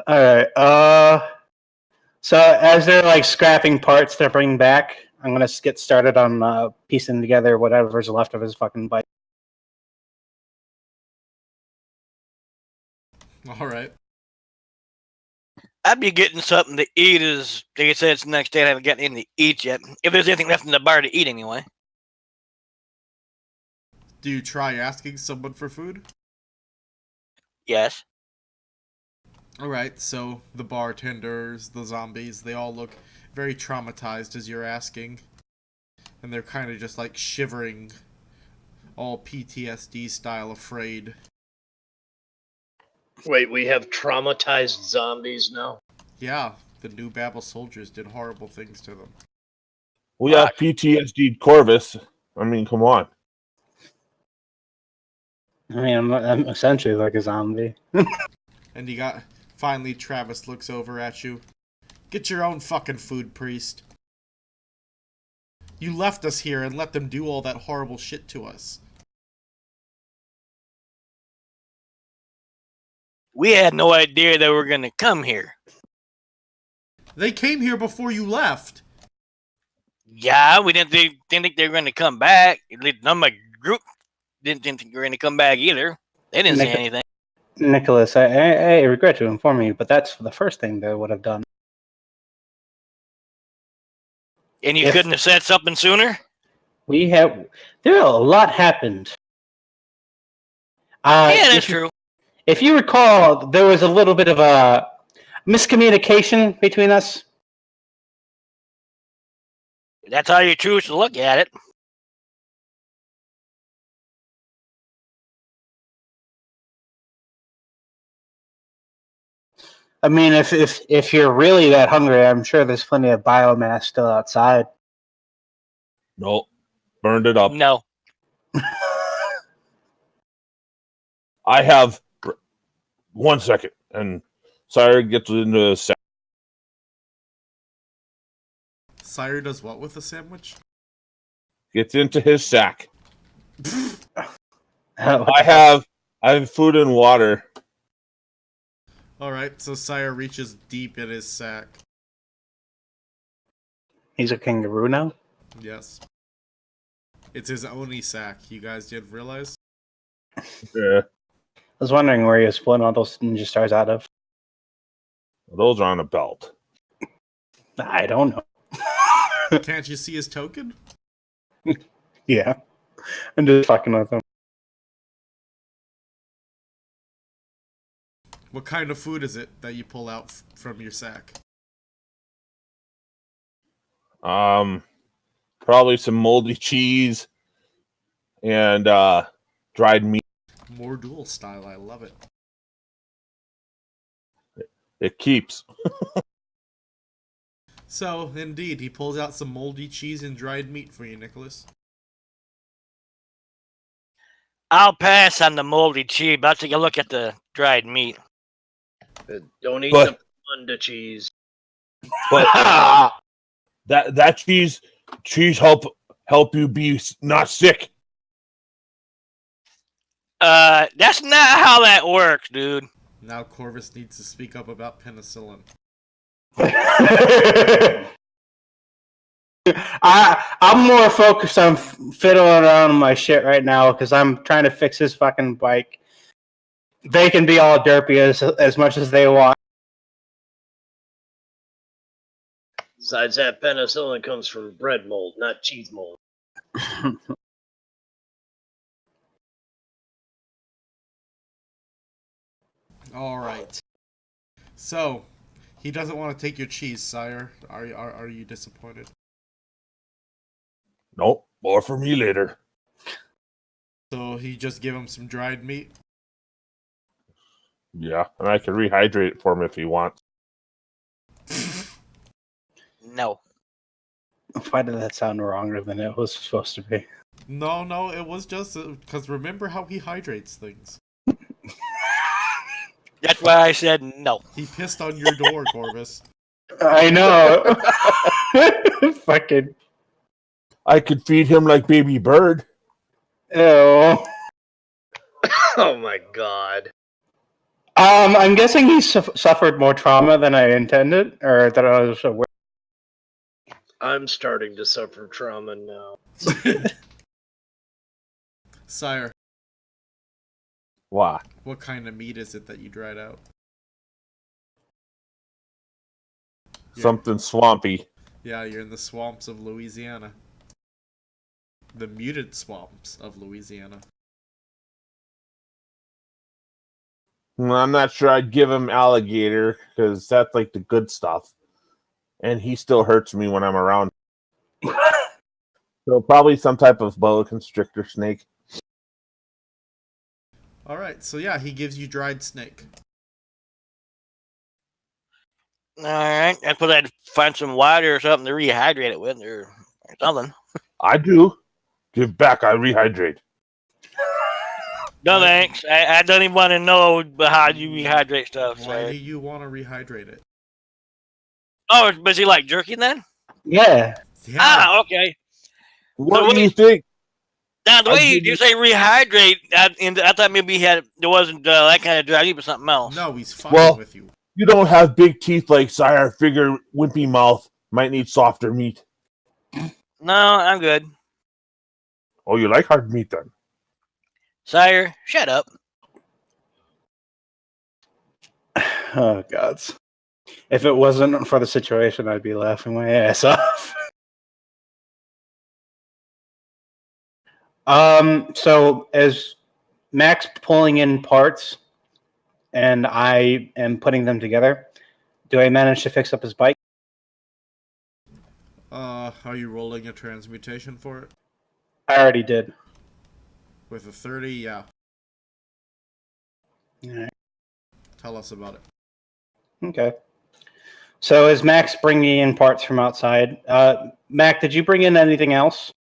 All right. So as they're like scrapping parts to bring back, I'm gonna get started on piecing together whatever's left of his fucking bike. All right. I'd be getting something to eat. As they said, it's the next day. And I haven't gotten anything to eat yet. If there's anything left in the bar to eat, anyway. Do you try asking someone for food? Yes. Alright, so the bartenders, the zombies, they all look very traumatized as you're asking. And they're kind of just like shivering, all PTSD style afraid. Wait, we have traumatized zombies now? Yeah, the new Babel soldiers did horrible things to them. We have PTSD Corvus. I mean, come on. I mean, I'm essentially like a zombie. And you got... Finally, Travis looks over at you. Get your own fucking food, priest. You left us here and let them do all that horrible shit to us. We had no idea they were going to come here. They came here before you left. Yeah, we didn't think they were going to come back. At least none of my group didn't think they were going to come back either. They didn't say anything. Nicholas, I regret to inform you, but that's the first thing they would have done. And you couldn't have said something sooner? There a lot happened. Yeah, that's true. If you recall, there was a little bit of a miscommunication between us. That's how you choose to look at it. I mean, if you're really that hungry, I'm sure there's plenty of biomass still outside. Nope. Burned it up. No. I have 1 second, and Sire gets into the sack. Sire does what with the sandwich? Gets into his sack. What I have food and water. Alright, so Sire reaches deep in his sack. He's a kangaroo now? Yes. It's his Oni sack. You guys didn't realize? Yeah, I was wondering where he was pulling all those ninja stars out of. those are on a belt. I don't know. Can't you see his token? Yeah. I'm just fucking with him. What kind of food is it that you pull out from your sack? Probably some moldy cheese and dried meat. More dual style, I love it. It keeps. So, indeed, he pulls out some moldy cheese and dried meat for you, Nicholas. I'll pass on the moldy cheese, but I'll take a look at the dried meat. Don't eat But- the Honda cheese. But that cheese help you be not sick. That's not how that works, dude. Now Corvus needs to speak up about penicillin. I'm more focused on fiddling around with my shit right now because I'm trying to fix his fucking bike. They can be all derpy as much as they want. Besides that, penicillin comes from bread mold, not cheese mold. Alright. So, he doesn't want to take your cheese, Sire. Are you disappointed? Nope, more for me later. So, he just give him some dried meat? Yeah, and I can rehydrate it for him if he wants. No. Why did that sound wronger than it was supposed to be? No, it was just because remember how he hydrates things. That's why I said no. He pissed on your door, Corvus. I know. Fucking. I could feed him like baby bird. Ew. Oh my god. I'm guessing he suffered more trauma than I intended, or that I was aware. I'm starting to suffer trauma now. Sire, Why? what kind of meat is it that you dried out? Something swampy. Yeah, you're in the swamps of Louisiana. The muted swamps of Louisiana. Well, I'm not sure I'd give him alligator because that's like the good stuff, and he still hurts me when I'm around. So probably some type of boa constrictor snake. Alright, so yeah, he gives you dried snake. All right, I put I'd find some water or something to rehydrate it with, or something. I do. Give back, I rehydrate. No thanks. I don't even want to know how you rehydrate stuff. Why Sorry. do you want to rehydrate it? Oh, was he like jerky then? Yeah. Yeah. Ah, okay. What So do you think? Now the I way give you you- say rehydrate, I thought maybe there wasn't that kind of dry, but something else. No, he's fucking Well- with you. You don't have big teeth like Sire. Figure wimpy mouth might need softer meat. No, I'm good. Oh, you like hard meat then? Sire, shut up. Oh gods. If it wasn't for the situation, I'd be laughing my ass off. So as Mac's pulling in parts and I am putting them together, do I manage to fix up his bike? Are you rolling a transmutation for it? I already did. With a 30, yeah. Alright. Tell us about it. Okay. So is Max bringing in parts from outside? Mac, did you bring in anything else?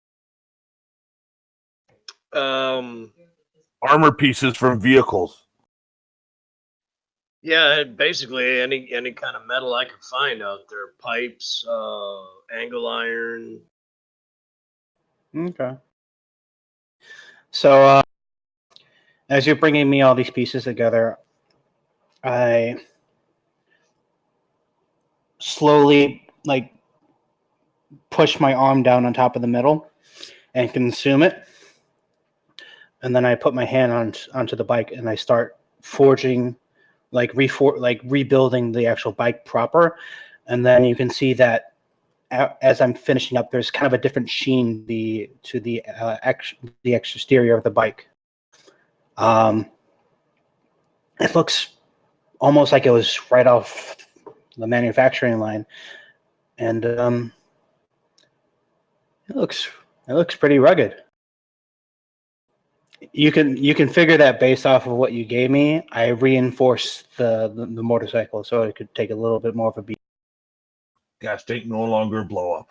Armor pieces from vehicles. Yeah, basically any kind of metal I could find out there. Pipes, angle iron. Okay. So as you're bringing me all these pieces together, I slowly push my arm down on top of the metal and consume it. And then I put my hand onto the bike and I start forging, rebuilding the actual bike proper. And then you can see that as I'm finishing up, there's kind of a different sheen to the exterior of the bike. It looks almost like it was right off the manufacturing line, and it looks pretty rugged. You can figure that based off of what you gave me. I reinforced the motorcycle so it could take a little bit more of a beat. Gas tank no longer blow up.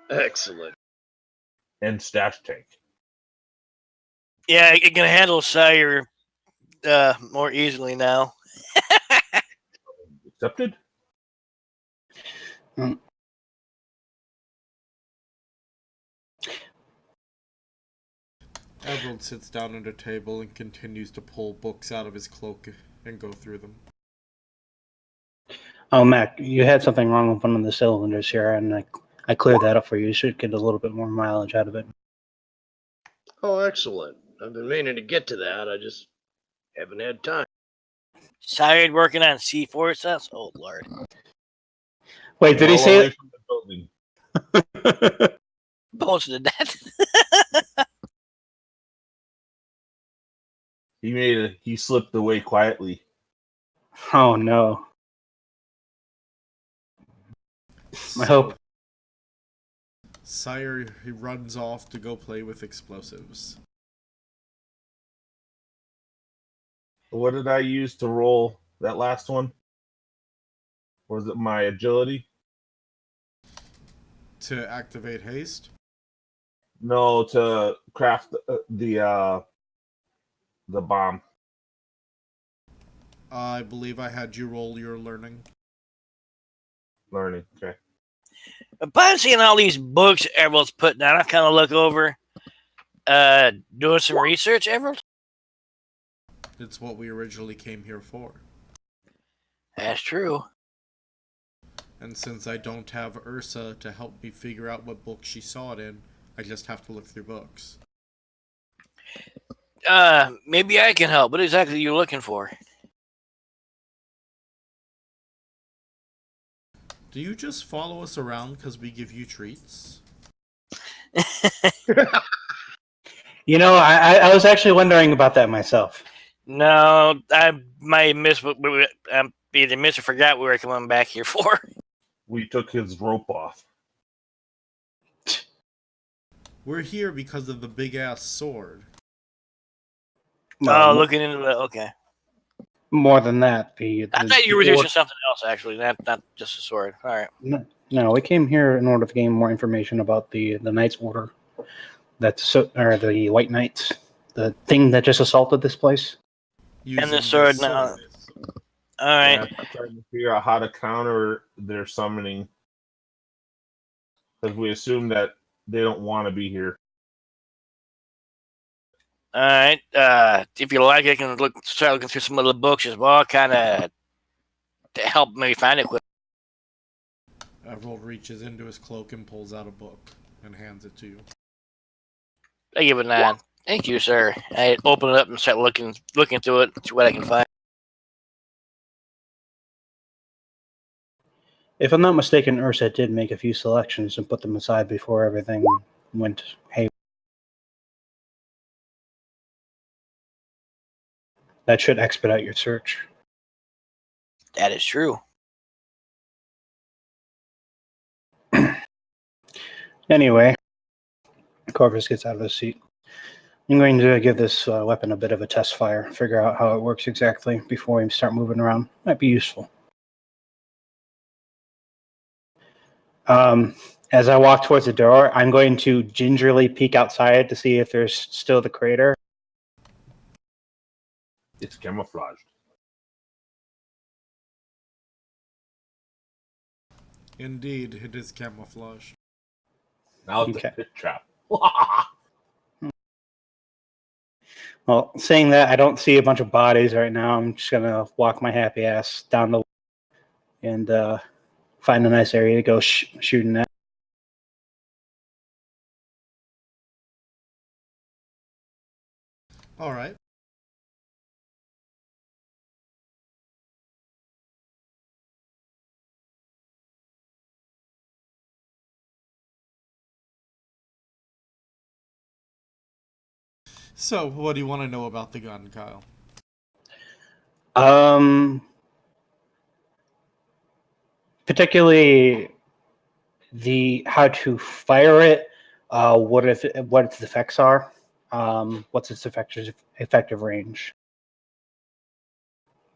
Excellent. And stash tank. Yeah, it can handle Sire more easily now. Accepted? Emerald sits down at a table and continues to pull books out of his cloak and go through them. Oh, Mac, you had something wrong with one of the cylinders here, and I cleared that up for you. You should get a little bit more mileage out of it. Oh, excellent. I've been meaning to get to that. I just haven't had time. Sire working on C4 stuff? Oh, Lord. Wait, did he All say away it? from the building. Posted that. He slipped away quietly. Oh no! I hope. Sire, he runs off to go play with explosives. What did I use to roll that last one? Was it my agility? To activate haste? No, to craft the bomb. I believe I had you roll your learning. Learning. Okay. Upon seeing all these books Everald's putting down, I kind of look over, doing some research, Everald. It's what we originally came here for. That's true. And since I don't have Ursa to help me figure out what book she saw it in, I just have to look through books. Maybe I can help. What exactly are you looking for? Do you just follow us around because we give you treats? You know, I was actually wondering about that myself. No, I might miss what we either missed or forgot we were coming back here for. We took his rope off. We're here because of the big-ass sword. Oh, looking into the... Okay. More than that, I thought you were doing something else, actually, not just a sword. All right. No, we came here in order to gain more information about the Knight's Order. Or the White Knights. The thing that just assaulted this place. Using And the sword now. All right. Yeah, trying to figure out how to counter their summoning. Because we assume that they don't want to be here. All right. If you like, I can start looking through some of the books as well, kind of to help me find it quick. Everald reaches into his cloak and pulls out a book and hands it to you. I give it a 9. Thank you, sir. I open it up and start looking through it, see what I can find. If I'm not mistaken, Ursa did make a few selections and put them aside before everything went haywire. That should expedite your search. That is true. Anyway, Corvus gets out of his seat. I'm going to give this weapon a bit of a test fire, figure out how it works exactly before we start moving around. Might be useful. As I walk towards the door, I'm going to gingerly peek outside to see if there's still the crater. It's camouflaged. Indeed, it is camouflage. Now it's Okay. a pit trap. Well, saying that, I don't see a bunch of bodies right now. I'm just going to walk my happy ass down the and find a nice area to go shooting at. All right. So, what do you want to know about the gun, Kyle? Particularly how to fire it, what its effects are, what's its effective range,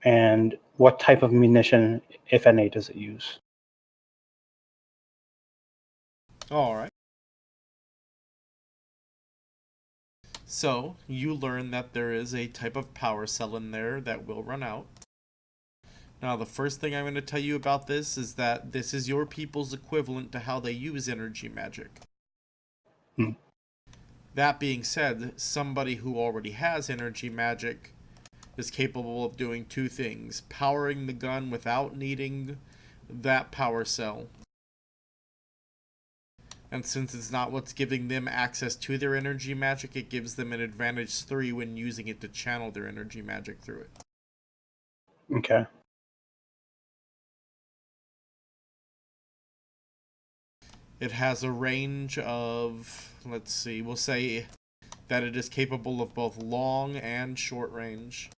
and what type of munition, if any, does it use. All right. So, you learn that there is a type of power cell in there that will run out. Now, the first thing I'm going to tell you about this is that this is your people's equivalent to how they use energy magic. That being said, somebody who already has energy magic is capable of doing two things: powering the gun without needing that power cell. And since it's not what's giving them access to their energy magic, it gives them an advantage 3 when using it to channel their energy magic through it. Okay. It has a range of, let's see, we'll say that it is capable of both long and short range.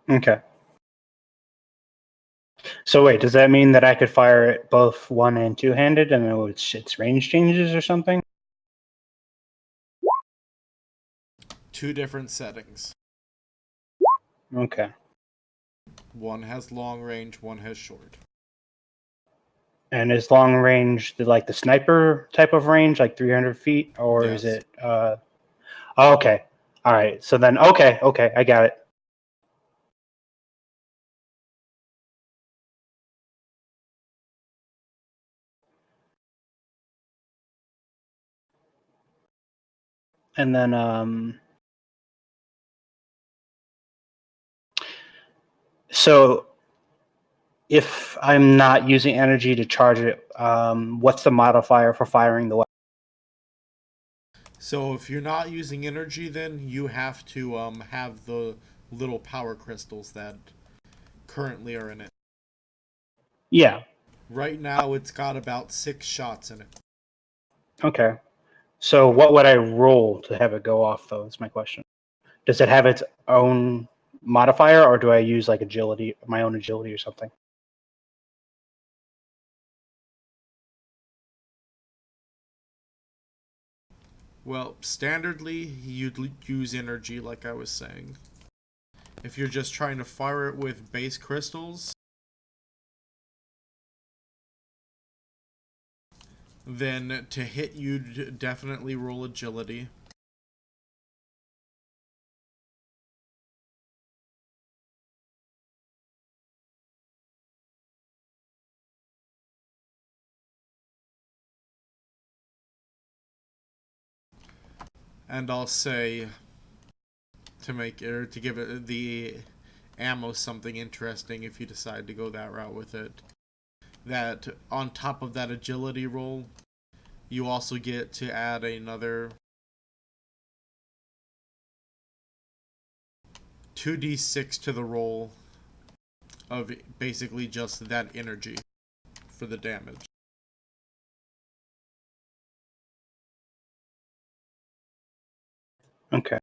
Okay. So wait, does that mean that I could fire it both one and two-handed, and its range changes or something? Two different settings. Okay. One has long range, one has short. And is long range like the sniper type of range, like 300 feet, or is Yes. it? Okay. All right. So then, okay, I got it. And then, so if I'm not using energy to charge it, what's the modifier for firing the weapon? So if you're not using energy, then you have to have the little power crystals that currently are in it. Yeah. Right now, it's got about 6 shots in it. Okay. So what would I roll to have it go off, though, is my question. Does it have its own modifier, or do I use like agility, my own agility or something? Well, standardly, you'd use energy, like I was saying. If you're just trying to fire it with base crystals, then to hit, you'd definitely roll agility. And I'll say, to give it the ammo something interesting, if you decide to go that route with it, that on top of that agility roll, you also get to add another 2d6 to the roll of basically just that energy for the damage. Okay.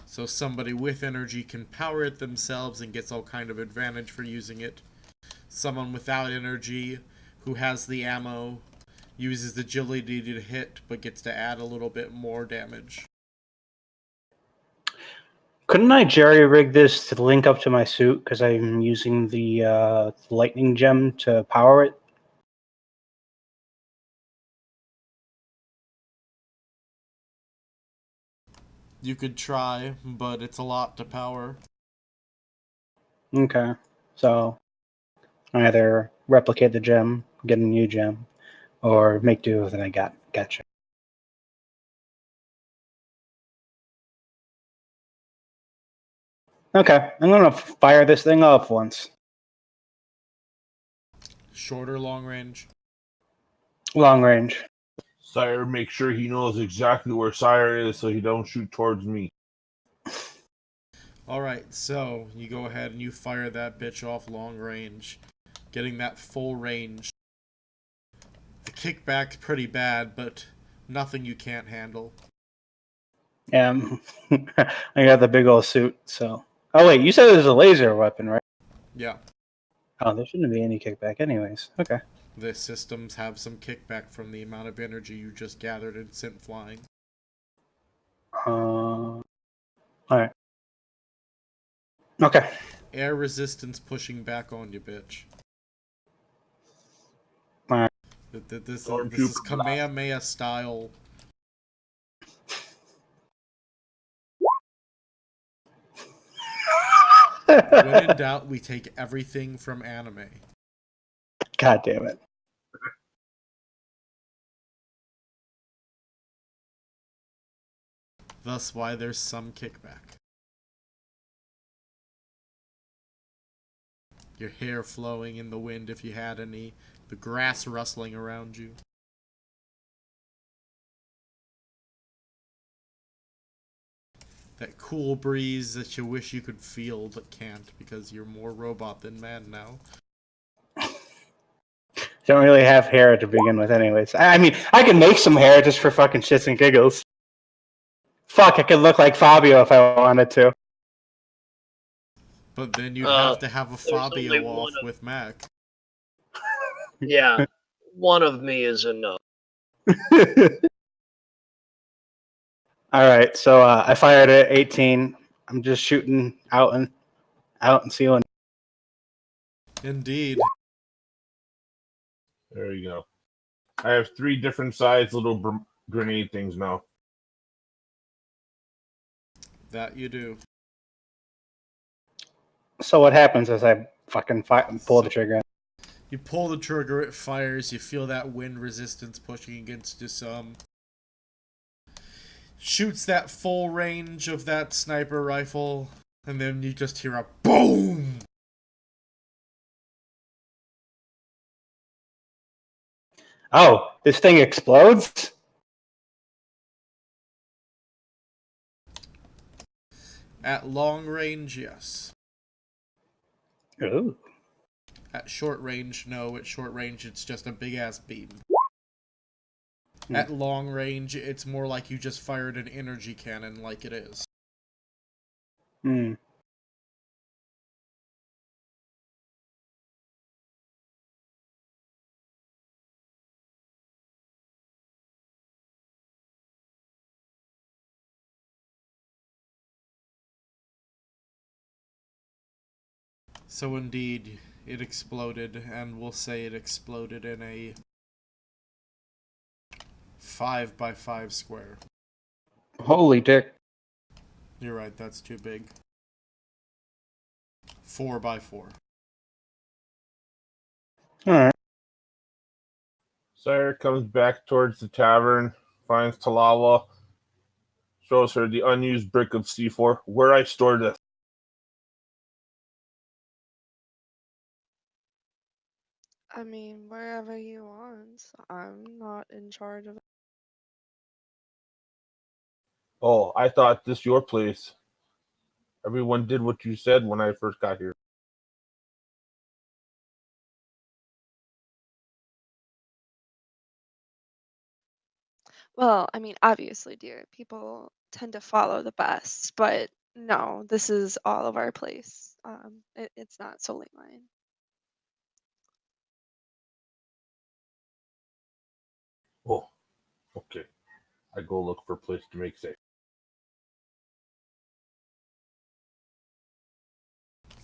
So somebody with energy can power it themselves and gets all kind of advantage for using it. Someone without energy who has the ammo uses agility to hit but gets to add a little bit more damage. Couldn't I jerry rig this to link up to my suit because I'm using the lightning gem to power it? You could try, but it's a lot to power. Okay. So I either replicate the gem, get a new gem, or make do with what I got. Gotcha. Okay, I'm gonna fire this thing up once. Short or long range? Long range. Sire, make sure he knows exactly where Sire is so he don't shoot towards me. Alright, so you go ahead and you fire that bitch off long range, getting that full range. The kickback's pretty bad, but nothing you can't handle. Yeah, I got the big old suit. So, oh wait, you said it was a laser weapon, right? Yeah, Oh, there shouldn't be any kickback, anyways. Okay. the systems have some kickback from the amount of energy you just gathered and sent flying. All right. Okay. Air resistance pushing back on you, bitch. Alright. This Stormtrooper is Kamehameha style. When in doubt, we take everything from anime. God damn it. Thus why there's some kickback. Your hair flowing in the wind if you had any. The grass rustling around you. That cool breeze that you wish you could feel but can't because you're more robot than man now. Don't really have hair to begin with, anyways. I mean, I can make some hair just for fucking shits and giggles. Fuck, I could look like Fabio if I wanted to. But then you'd have to have a there's only Fabio one off of- with Mac. Yeah, one of me is enough. All right, so I fired at 18. I'm just shooting out and ceiling. Indeed. There you go. I have 3 different size little grenade things now. That you do. So what happens as I fucking pull the trigger? You pull the trigger, it fires, you feel that wind resistance pushing against you some. Shoots that full range of that sniper rifle, and then you just hear a boom! Oh, this thing explodes? At long range, yes. Ooh. At short range, no. At short range, it's just a big-ass beam. At long range, it's more like you just fired an energy cannon like it is. Hmm. So indeed, it exploded, and we'll say it exploded in a 5x5 square. Holy dick. You're right, that's too big. 4x4. Alright. Sire comes back towards the tavern, finds Talawa, shows her the unused brick of C4, where I stored this. I mean, wherever you want. I'm not in charge of it. Oh, I thought this your place. Everyone did what you said when I first got here. Well, I mean, obviously, dear, people tend to follow the best, but no, this is all of our place. It's not solely mine. Oh, okay. I go look for a place to make safe.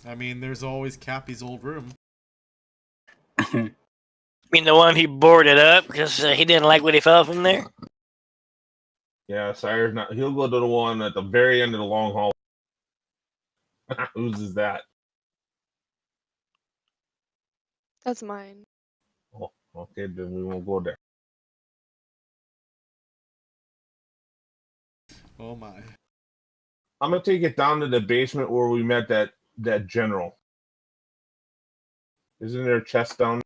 I mean, there's always Cappy's old room. I mean, the one he boarded up because he didn't like what he felt from there? Yeah, Sire's not. He'll go to the one at the very end of the long hall. Whose is that? That's mine. Oh, okay, then we won't go there. Oh my. I'm gonna take it down to the basement where we met that general. Isn't there a chest down?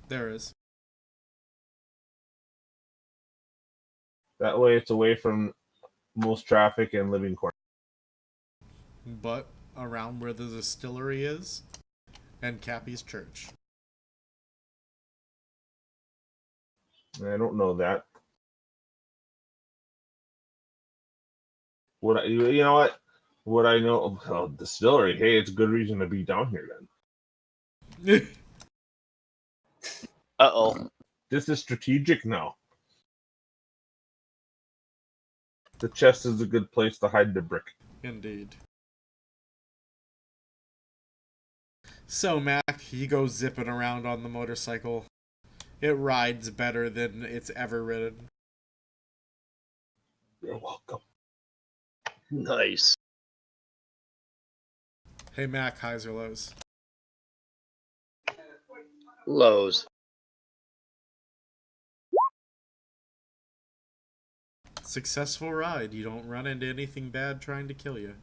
There is. That way it's away from most traffic and living quarters. But around where the distillery is, and Cappy's church. I don't know that. You know what? What I know about distillery, hey, it's a good reason to be down here then. Uh-oh. This is strategic now. The chest is a good place to hide the brick. Indeed. So, Mac, you go zipping around on the motorcycle. It rides better than it's ever ridden. You're welcome. Nice. Hey, Mac, highs or lows? Lows. Successful ride. You don't run into anything bad trying to kill you.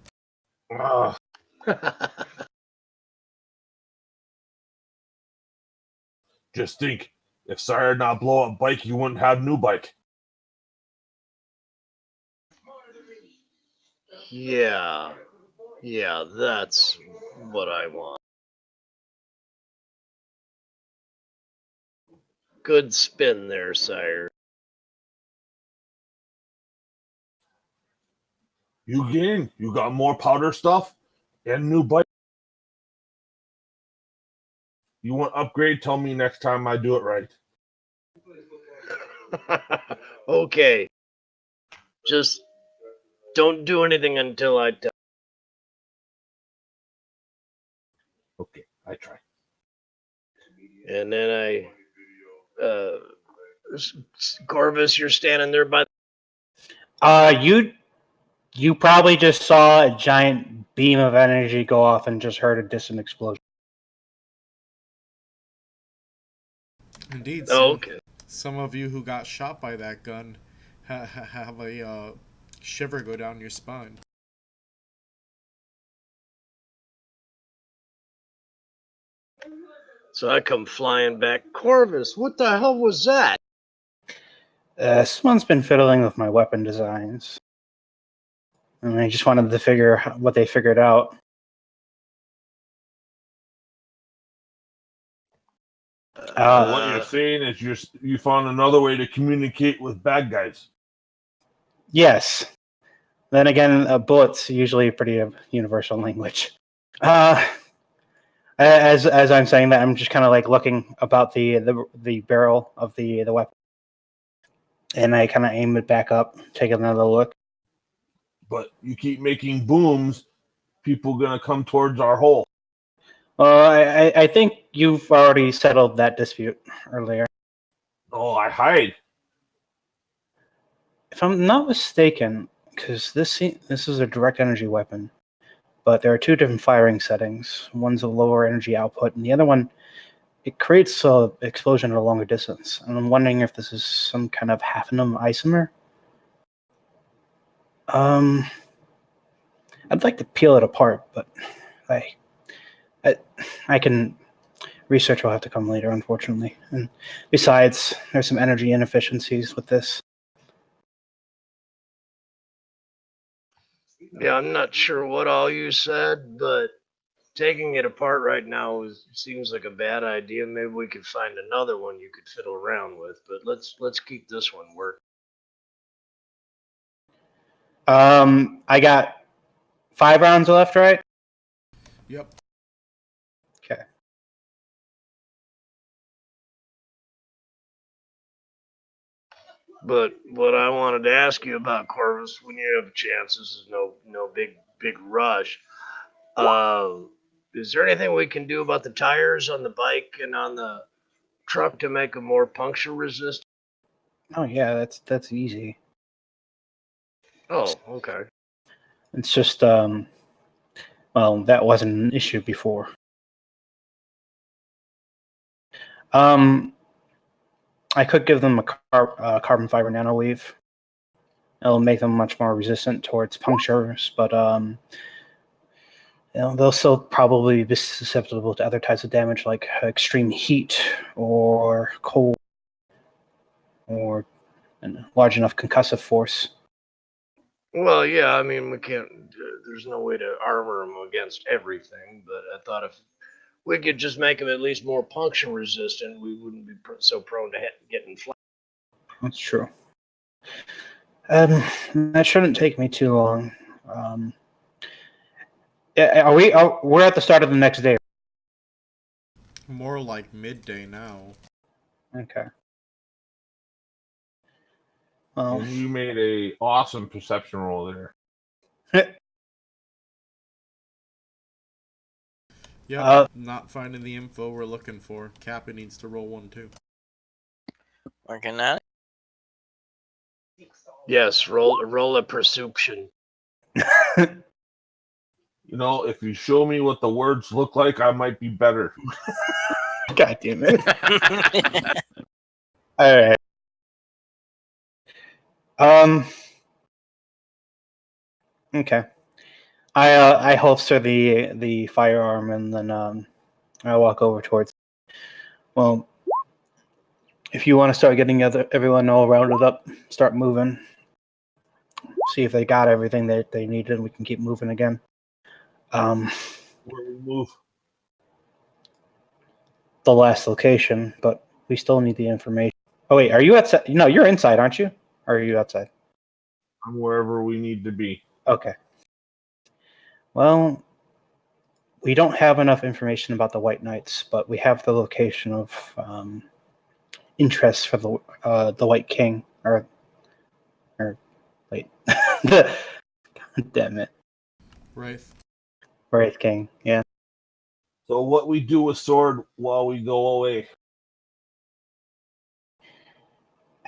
Ah, just think, if Sire did not blow up bike, you wouldn't have new bike. Yeah. Yeah, that's what I want. Good spin there, sire. You gain. You got more powder stuff and new bike. You want upgrade? Tell me next time I do it right. Okay. Just don't do anything until I tell. Okay, I try. And then Corvus, you're standing there by. You probably just saw a giant beam of energy go off and just heard a distant explosion. Indeed, Oh, okay. some of you who got shot by that gun have a shiver go down your spine. So I come flying back. Corvus, what the hell was that? Someone's been fiddling with my weapon designs. And I just wanted to figure what they figured out. What you're saying is you found another way to communicate with bad guys. Yes. Then again, bullets usually a pretty universal language. As I'm saying that, I'm just kind of like looking about the barrel of the weapon, and I kind of aim it back up, take another look. But you keep making booms, people gonna come towards our hole. Well, I think you've already settled that dispute earlier. Oh, I hide. If I'm not mistaken, because this is a direct energy weapon, but there are two different firing settings. One's a lower energy output, and the other one, it creates an explosion at a longer distance. And I'm wondering if this is some kind of hafnium isomer. I'd like to peel it apart, but I can research will have to come later, unfortunately. And besides, there's some energy inefficiencies with this. Yeah, I'm not sure what all you said, but taking it apart right now seems like a bad idea. Maybe we could find another one you could fiddle around with, but let's keep this one working. I got 5 rounds left, right? Yep. Okay. But what I wanted to ask you about, Corvus, when you have a chance, this is no big rush. Is there anything we can do about the tires on the bike and on the truck to make them more puncture resistant? Oh yeah, that's easy. Oh, okay. It's just well, that wasn't an issue before. I could give them a carbon fiber nanoweave. It'll make them much more resistant towards punctures, but they'll still probably be susceptible to other types of damage like extreme heat or cold or large enough concussive force. Well, yeah, I mean, we can't, there's no way to armor them against everything, but I thought if we could just make them at least more puncture resistant, we wouldn't be so prone to getting flat. That's true. That shouldn't take me too long. We're at the start of the next day. More like midday now. Okay. Well, And you made a awesome perception roll there. Yep, not finding the info we're looking for. Kappa needs to roll one too. Working on it. Yes, roll a perception. You know, if you show me what the words look like, I might be better. God damn it. All right. Okay. I holster the firearm and then I walk over towards. Well, if you want to start getting everyone all rounded up, start moving. See if they got everything that they needed. We can keep moving again. Where we move? The last location, but we still need the information. Oh wait, are you outside? No, you're inside, aren't you? Or are you outside? I'm wherever we need to be. Okay. Well, we don't have enough information about the White Knights, but we have the location of interest for the White King, or wait, damn it, Wraith. Wraith King. Yeah. So what we do with sword while we go away?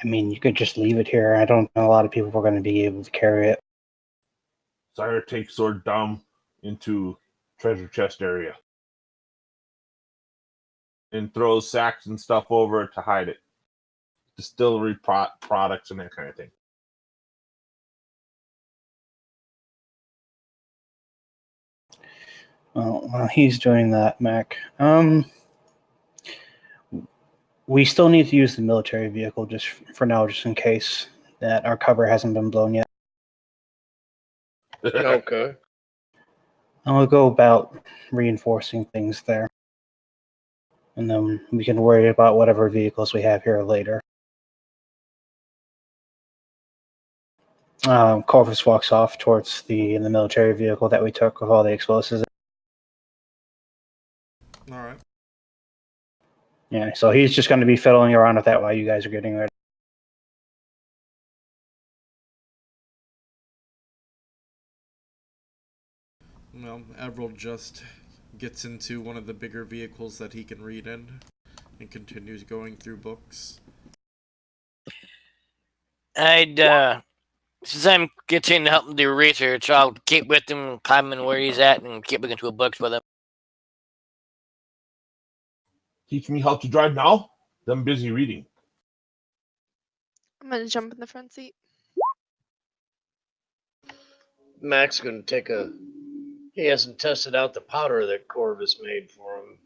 I mean, you could just leave it here. I don't know a lot of people are going to be able to carry it. Sire takes sword down into treasure chest area and throws sacks and stuff over it to hide it. Distillery products and that kind of thing. Well, while he's doing that, Mac, we still need to use the military vehicle just for now, just in case that our cover hasn't been blown yet. Okay. And we'll go about reinforcing things there. And then we can worry about whatever vehicles we have here later. Corvus walks off towards the military vehicle that we took with all the explosives. All right. Yeah, so he's just going to be fiddling around with that while you guys are getting ready. Well, Everald just gets into one of the bigger vehicles that he can read in and continues going through books. Since I'm continuing to help him do research, I'll keep with him, climb in where he's at, and keep looking through books with him. Teach me how to drive now? I'm busy reading. I'm gonna jump in the front seat. Mac's gonna take a. He hasn't tested out the powder that Corvus made for him.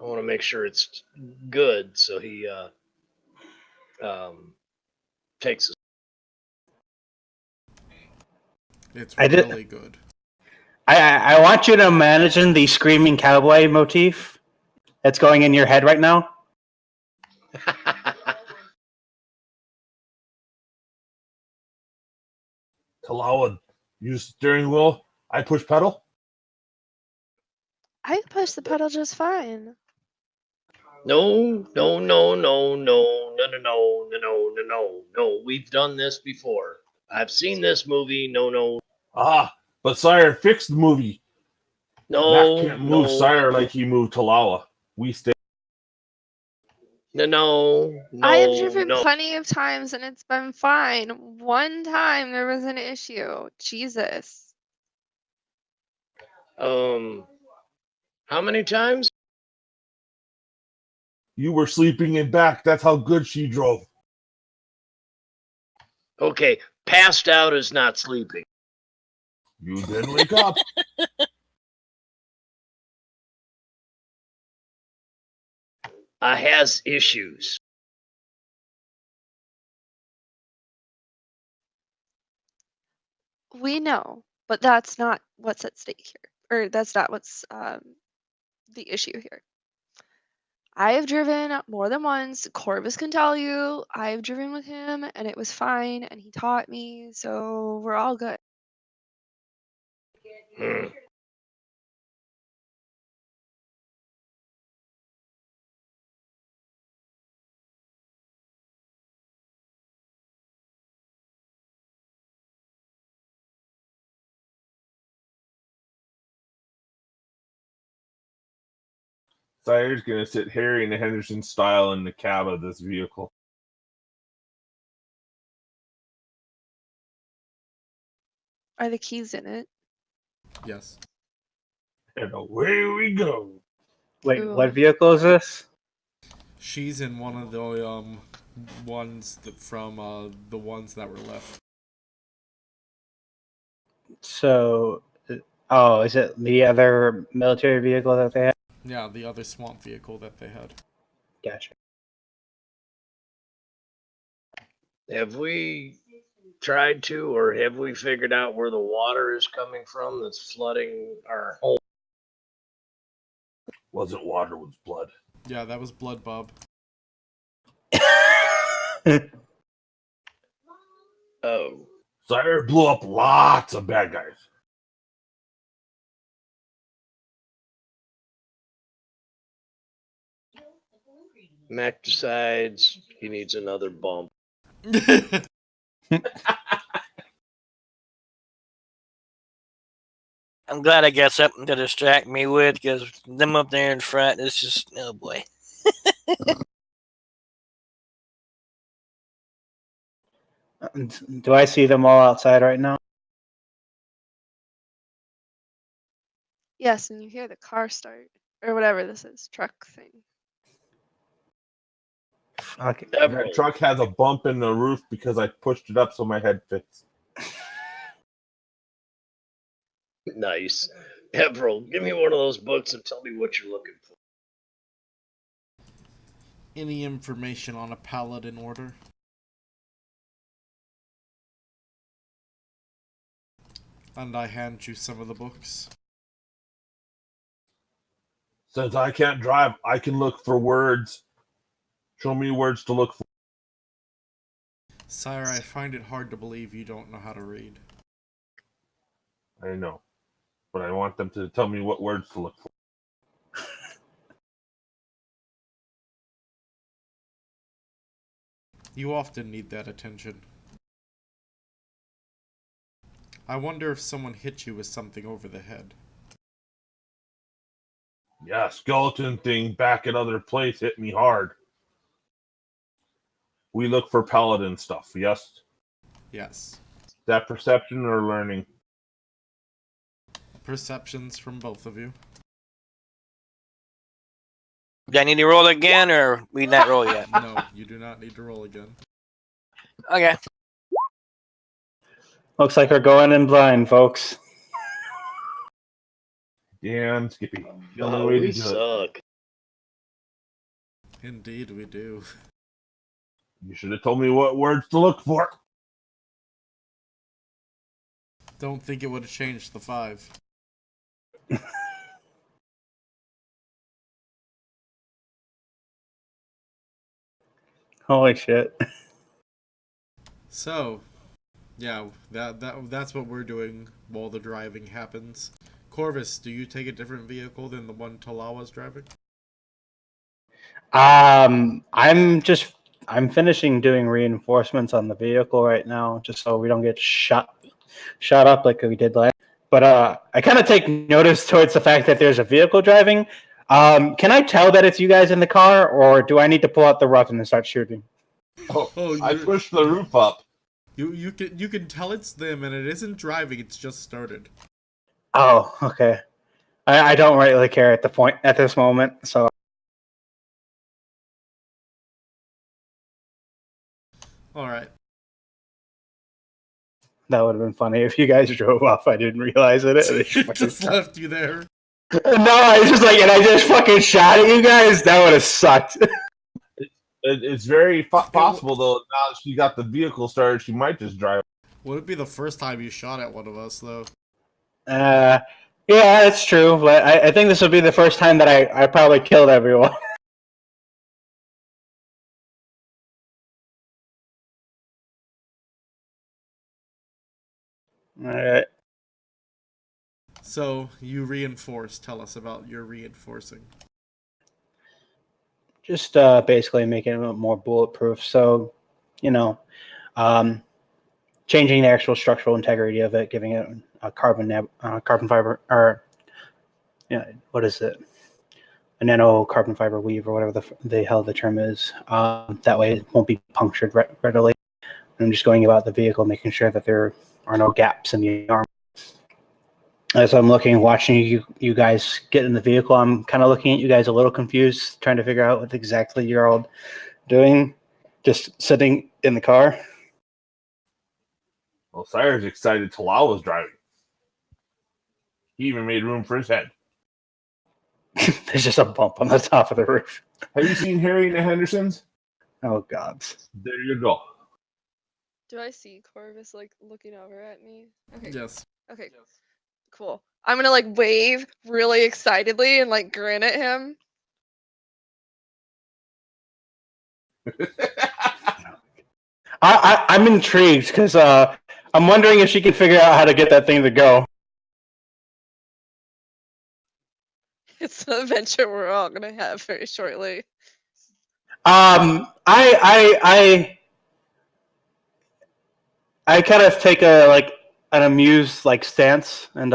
I want to make sure it's good, so he takes. It's I did- really good. I want you to imagine the screaming cowboy motif that's going in your head right now. Talawa, use steering wheel. I push pedal. I push the pedal just fine. No. We've done this before. I've seen this movie. No. But Sire fixed the movie. No. Mac can't move Sire like he moved Talawa. We stay. No. I have driven plenty of times and it's been fine. One time there was an issue. Jesus. How many times? You were sleeping in back. That's how good she drove. Okay, passed out is not sleeping. You didn't wake up. I has issues. We know, but that's not what's at stake here. Or that's not what's the issue here. I have driven more than once. Corvus can tell you. I've driven with him and it was fine and he taught me, so we're all good. Hmm. Sire's gonna sit Harry and Henderson style in the cab of this vehicle. Are the keys in it? Yes. And away we go. Wait, Ooh. what vehicle is this? She's in one of the ones from the ones that were left. So, is it the other military vehicle that they had? Yeah, the other swamp vehicle that they had. Gotcha. Have we tried to, or have we figured out where the water is coming from that's flooding our home? Wasn't water, it was blood. Yeah, that was Blood Bob. Oh. Sire blew up lots of bad guys. Mac decides he needs another bump. I'm glad I got something to distract me with, because them up there in front is just, oh boy. Do I see them all outside right now? Yes, and you hear the car start or whatever this is, truck thing. Okay. That truck has a bump in the roof because I pushed it up so my head fits. Nice. Evril, give me one of those books and tell me what you're looking for. Any information on a paladin order? And I hand you some of the books. Since I can't drive, I can look for words. Show me words to look for. Sire, I find it hard to believe you don't know how to read. I know. But I want them to tell me what words to look for. You often need that attention. I wonder if someone hit you with something over the head. Yeah, skeleton thing back at other place hit me hard. We look for paladin stuff, yes? Yes. Is that perception or learning? Perceptions from both of you. Do I need to roll again, or we not roll yet? No, you do not need to roll again. Okay. Looks like we're going in blind, folks. Damn, Skippy. The only Oh, way we to do it. suck. Indeed, we do. You should have told me what words to look for. Don't think it would have changed the 5. Holy shit. So, yeah, that's what we're doing while the driving happens. Corvus, do you take a different vehicle than the one Talawa's driving? I'm finishing doing reinforcements on the vehicle right now, just so we don't get shot up like we did last. But I kind of take notice towards the fact that there's a vehicle driving. Can I tell that it's you guys in the car, or do I need to pull out the weapon and start shooting? Oh, I pushed the roof up. You can tell it's them, and it isn't driving. It's just started. Oh, okay. I don't really care at this moment, so. All right. That would have been funny if you guys drove off. I didn't realize it. Just left you there. No, I was just like, and I just fucking shot at you guys. That would have sucked. It's very possible, though, now that she got the vehicle started, she might just drive. Would it be the first time you shot at one of us, though? Yeah, that's true. But I think this would be the first time that I probably killed everyone. All right. So, you reinforce. Tell us about your reinforcing. Just basically making it more bulletproof. So, changing the actual structural integrity of it, giving it a carbon fiber, or what is it? A nano carbon fiber weave, or whatever the hell the term is. That way, it won't be punctured readily. I'm just going about the vehicle, making sure that there are no gaps in the armor. As I'm watching you guys get in the vehicle, I'm kind of looking at you guys a little confused, trying to figure out what exactly you're all doing, just sitting in the car. Well, Sire's excited Talal was driving. He even made room for his head. There's just a bump on the top of the roof. Have you seen Harry and the Hendersons? Oh, God. There you go. Do I see Corvus looking over at me? Okay. Yes. Okay. Cool. I'm gonna wave really excitedly and grin at him. I'm intrigued because I'm wondering if she can figure out how to get that thing to go. It's an adventure we're all gonna have very shortly. I kind of take an amused stance, and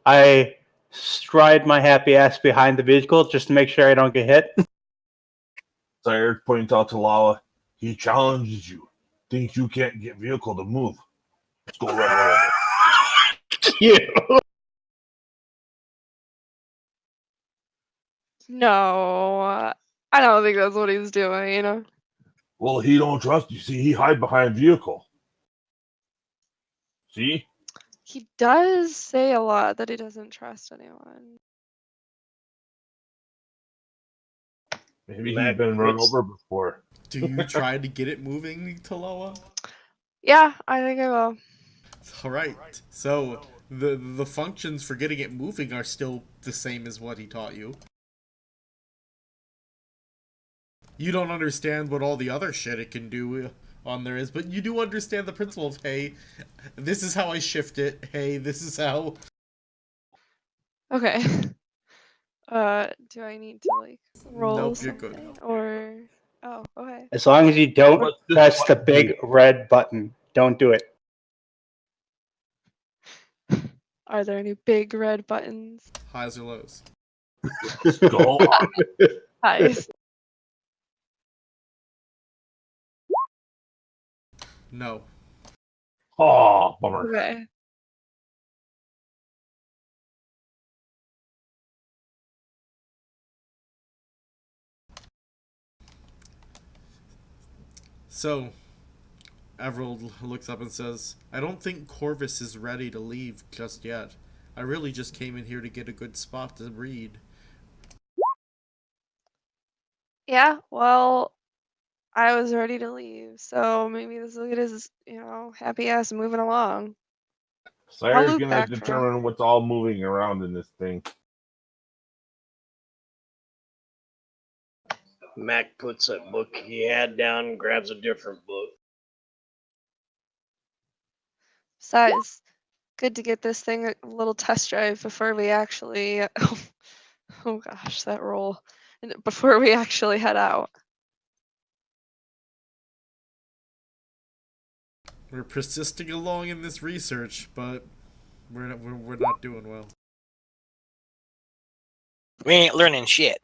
I stride my happy ass behind the vehicle just to make sure I don't get hit. Sire points out to Lala. He challenges you. thinks you can't get vehicle to move. Let's go run over. You. No, I don't think that's what he's doing, you know? Well, he don't trust you. See, he hide behind vehicle. See? He does say a lot that he doesn't trust anyone. Maybe Mac he's been run puts- over before. Do you try to get it moving, Taloa? Yeah, I think I will. All right. So the functions for getting it moving are still the same as what he taught you. You don't understand what all the other shit it can do on there is, but you do understand the principle of, hey, this is how I shift it. Hey, this is how. Okay. Do I need to like roll Nope, you're something good. or? Oh, okay. As long as you don't What's this press the button big do? red button, don't do it. Are there any big red buttons? Highs or lows? Go on. Highs. No. Oh, bummer. Okay. So, Everald looks up and says, I don't think Corvus is ready to leave just yet. I really just came in here to get a good spot to read. Yeah, well, I was ready to leave, so maybe this will get his, happy ass moving along. Sire's loop gonna back for now. determine what's all moving around in this thing. Mac puts that book he had down and grabs a different book. Besides, good to get this thing a little test drive before we actually. Oh gosh, that roll. And before we actually head out. We're persisting along in this research, but we're not doing well. We ain't learning shit.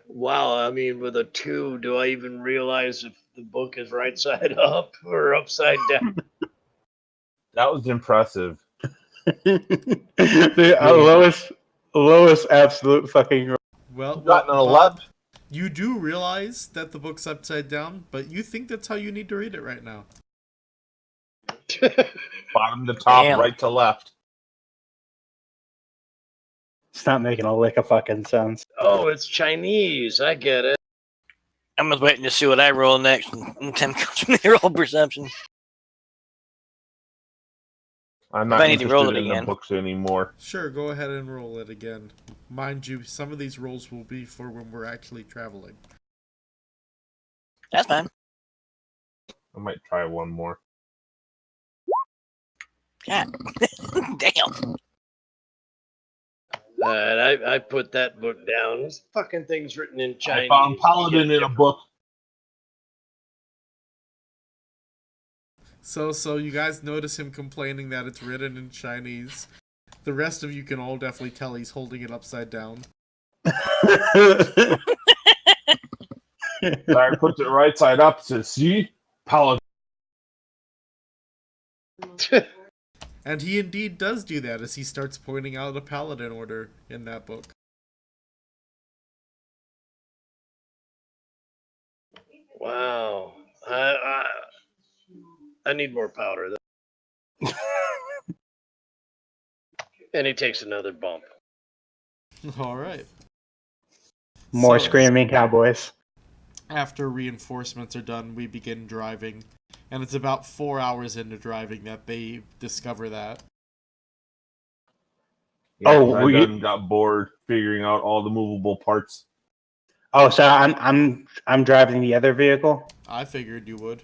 Wow, I mean, with a 2, do I even realize if the book is right side up or upside down? That was impressive. The lowest absolute fucking. Well, Gotten an Bob, 11. you do realize that the book's upside down, but you think that's how you need to read it right now. Bottom to top, Damn. right to left. It's not making a lick of fucking sense. Oh, it's Chinese. I get it. I'm just waiting to see what I roll next. And Tim comes from the roll perception. I'm If not I need to roll interested it in the again. books anymore. Sure, go ahead and roll it again. Mind you, some of these rolls will be for when we're actually traveling. That's fine. I might try one more. God. Damn. And I put that book down. This fucking thing's written in Chinese. I found Paladin in a book. So you guys notice him complaining that it's written in Chinese. The rest of you can all definitely tell he's holding it upside down. Sire puts it right side up. Says, "See, Paladin." And he indeed does do that as he starts pointing out a paladin order in that book. Wow. I need more powder. And he takes another bump. All right. More So, screaming cowboys. After reinforcements are done, we begin driving. And it's about 4 hours into driving that they discover that. Yeah, Oh, I were you- done got bored figuring out all the movable parts. Oh, so I'm driving the other vehicle. I figured you would.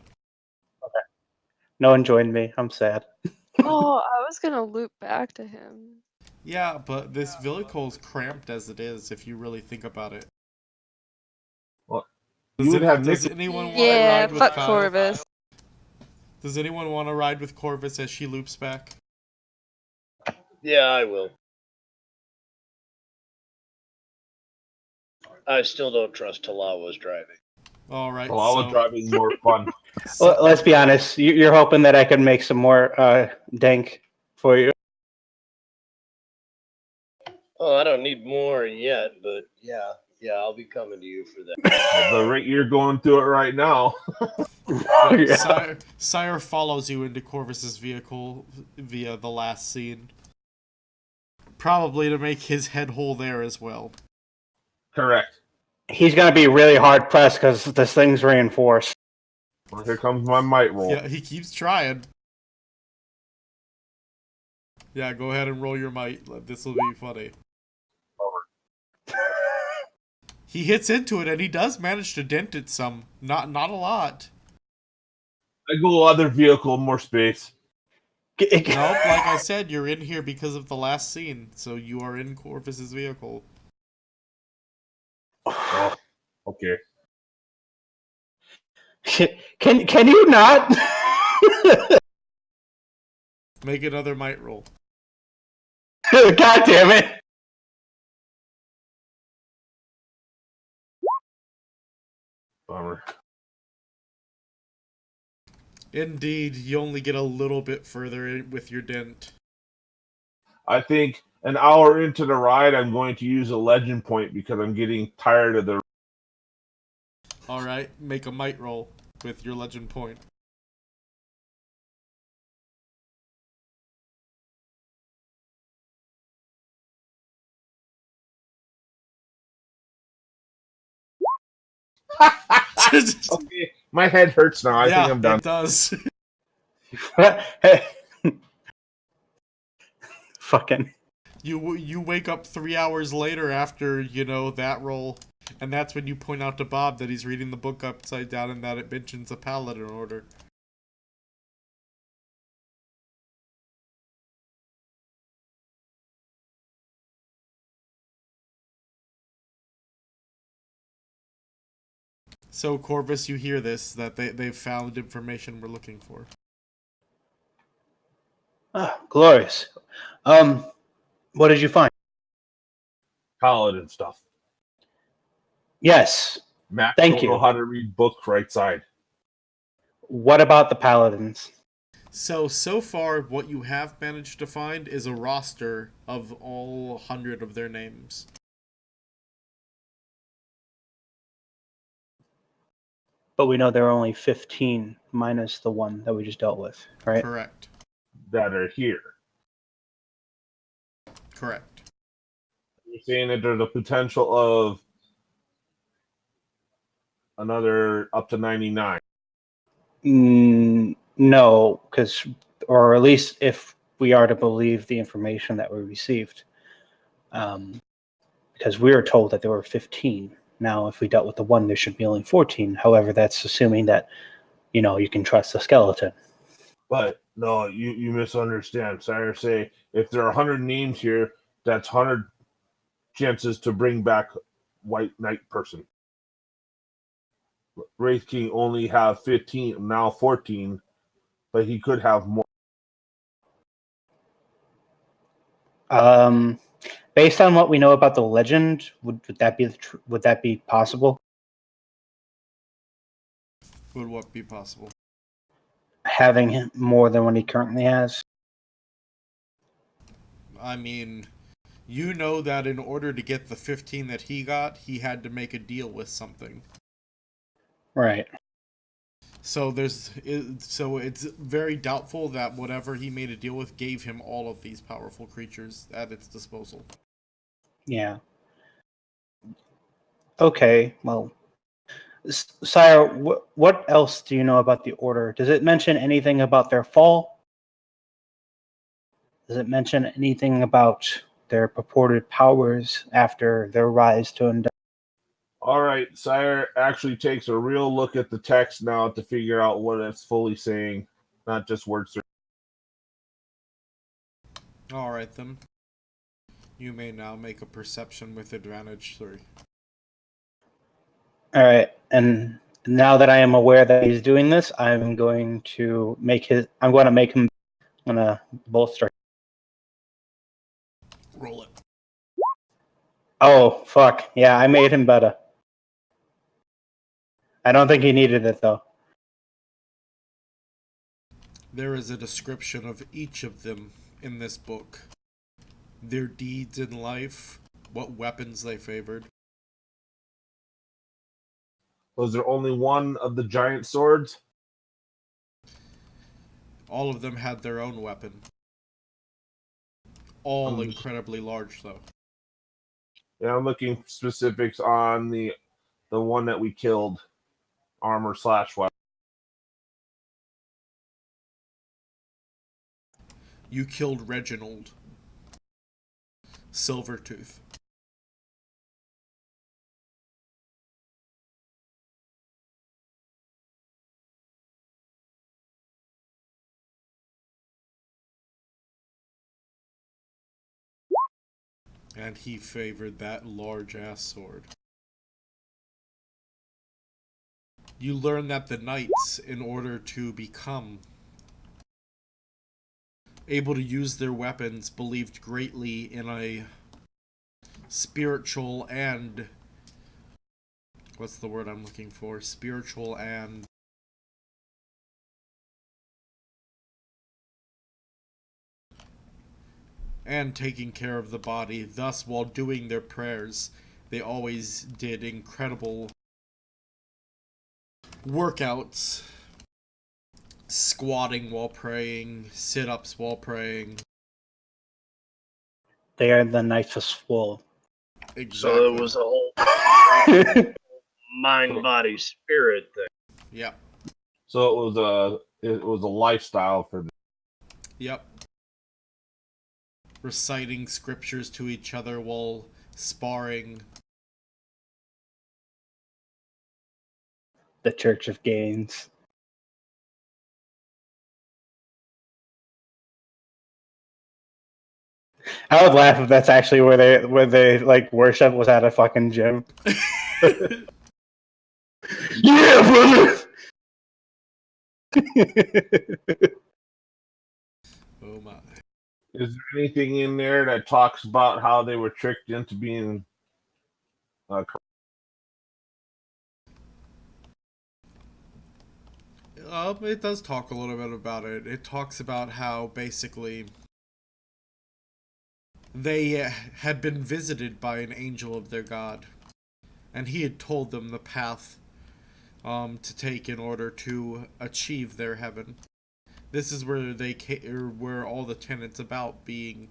No one joined me. I'm sad. Oh, I was gonna loop back to him. Yeah, but this vehicle is cramped as it is, if you really think about it. Well, Does, you would have does Nick- anyone want to Yeah, ride with fuck Kyle? Corvus. Does anyone want to ride with Corvus as she loops back? Yeah, I will. I still don't trust Talawa's driving. All right. Well, I was so, driving more fun. so- Let's be honest. You're hoping that I can make some more dank for you. Oh, I don't need more yet, but yeah, I'll be coming to you for that. At the rate you're going through it right now. Yeah. Sire follows you into Corvus's vehicle via the last scene. Probably to make his head hole there as well. Correct. He's gonna be really hard pressed because this thing's reinforced. Well, here comes my might roll. Yeah, he keeps trying. Yeah, go ahead and roll your might. This will be funny. He hits into it, and he does manage to dent it some. Not a lot. I go other vehicle, more space. Nope, like I said, you're in here because of the last scene, so you are in Corvus's vehicle. Oh, okay. Can you not? Make another might roll. God damn it! Bummer. Indeed, you only get a little bit further in with your dent. I think an hour into the ride, I'm going to use a legend point because I'm getting tired of the. Alright, make a might roll with your legend point. Okay, my head hurts now. I think I'm done. It does. Fucking. You wake up 3 hours later after, that roll, and that's when you point out to Bob that he's reading the book upside down and that it mentions a paladin order. So, Corvus, you hear this, that they've found information we're looking for. Ah, glorious. What did you find? Paladin stuff. Yes. Matt Thank don't you. know how to read book right side. What about the paladins? So far, what you have managed to find is a roster of all 100 of their names. But we know there are only 15 minus the one that we just dealt with, right? Correct. That are here. Correct. You're saying that there's a potential of another up to 99. No, because, or at least if we are to believe the information that we received, because we were told that there were 15. Now, if we dealt with the one, there should be only 14. However, that's assuming that, you can trust the skeleton. But no, you misunderstand. Sire say if there are 100 names here, that's 100 chances to bring back White Knight person. Wraith King only have 15, now 14, but he could have more. Based on what we know about the legend, would that be would that be possible? Would what be possible? Having more than what he currently has. I mean, you know that in order to get the 15 that he got, he had to make a deal with something. Right. So it's very doubtful that whatever he made a deal with gave him all of these powerful creatures at its disposal. Yeah. Okay. Well, Sire, what else do you know about the Order? Does it mention anything about their fall? Does it mention anything about their purported powers after their rise to endeavor? All right, Sire actually takes a real look at the text now to figure out what it's fully saying, not just words. Alright then. You may now make a perception with advantage 3. All right, and now that I am aware that he's doing this, I'm going to make him. I'm gonna bolster. Roll it. Oh fuck! Yeah, I made him better. I don't think he needed it though. There is a description of each of them in this book. Their deeds in life, what weapons they favored. Was there only one of the giant swords? All of them had their own weapon. All I'm just- incredibly large, though. Yeah, I'm looking for specifics on the one that we killed, armor / weapon. You killed Reginald. Silvertooth. And he favored that large-ass sword. You learn that the knights, in order to become able to use their weapons, believed greatly in a spiritual and... what's the word I'm looking for? Spiritual and... and taking care of the body. Thus, while doing their prayers, they always did incredible workouts. Squatting while praying, sit-ups while praying. They are the Knights of Swole. Exactly. So it was a whole mind, body, spirit thing. Yep. So it was a lifestyle for them. Yep. Reciting scriptures to each other while sparring. The Church of Gains. I would laugh if that's actually where they like worship was at a fucking gym. Yeah, brother. Oh my. Is there anything in there that talks about how they were tricked into being It does talk a little bit about it. It talks about how basically they had been visited by an angel of their god, and he had told them the path to take in order to achieve their heaven. This is where where all the tenets about being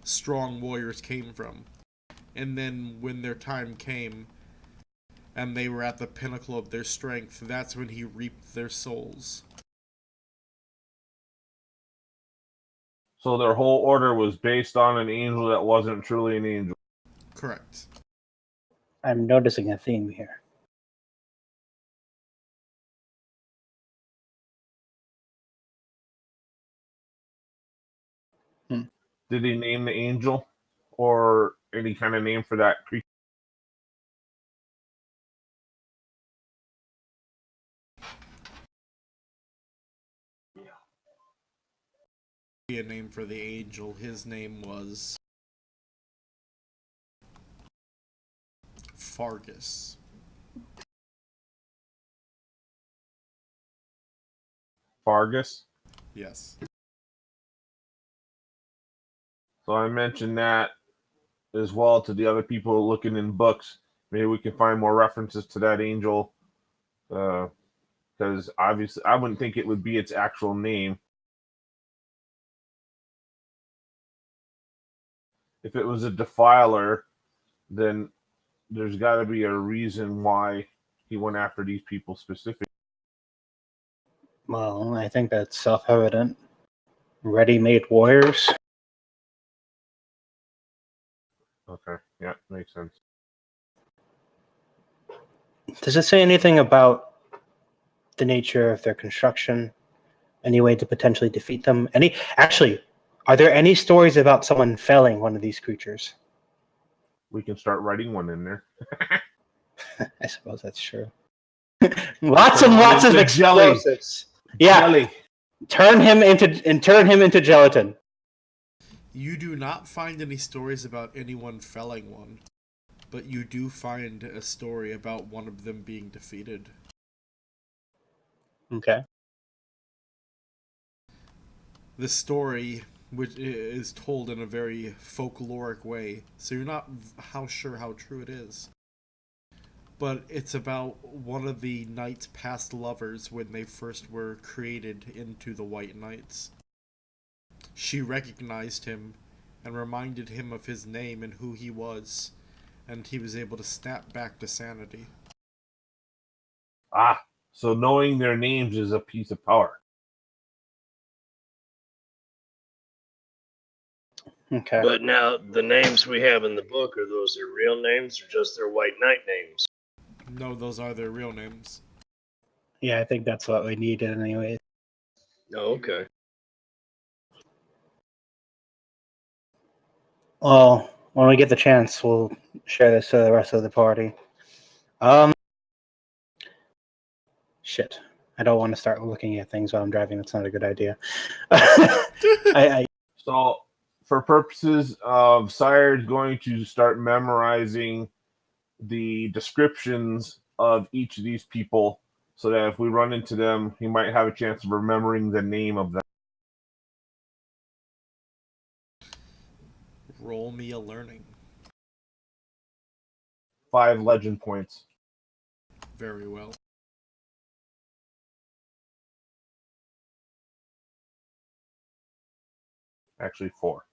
strong warriors came from. And then when their time came and they were at the pinnacle of their strength, that's when he reaped their souls. so their whole order was based on an angel that wasn't truly an angel? Correct. I'm noticing a theme here. Did he name the angel or any kind of name for that creature? A name for the angel. His name was Fargus. Fargus? Yes. So I mentioned that as well to the other people looking in books. Maybe we can find more references to that angel. Because obviously I wouldn't think it would be its actual name. If it was a defiler, then there's got to be a reason why he went after these people specifically. Well, I think that's self-evident. Ready-made warriors. Okay, yeah, makes sense. Does it say anything about the nature of their construction? Any way to potentially defeat them? Actually, are there any stories about someone felling one of these creatures? We can start writing one in there. I suppose that's true. Lots and lots of The jelly. explosives. Yeah, Jelly. turn him into gelatin. You do not find any stories about anyone felling one, but you do find a story about one of them being defeated. Okay. The story, which is told in a very folkloric way, so you're not sure how true it is. But it's about one of the knight's past lovers when they first were created into the White Knights. She recognized him and reminded him of his name and who he was, and he was able to snap back to sanity. Ah, so knowing their names is a piece of power. Okay. But now, the names we have in the book, are those their real names or just their White Knight names? No, those are their real names. Yeah, I think that's what we needed anyway. Oh, okay. Well, when we get the chance, we'll share this to the rest of the party. Shit. I don't want to start looking at things while I'm driving. That's not a good idea. So, for purposes of Sire going to start memorizing the descriptions of each of these people, so that if we run into them, he might have a chance of remembering the name of them. Roll me a learning. 5 legend points. Very well. Actually, 4.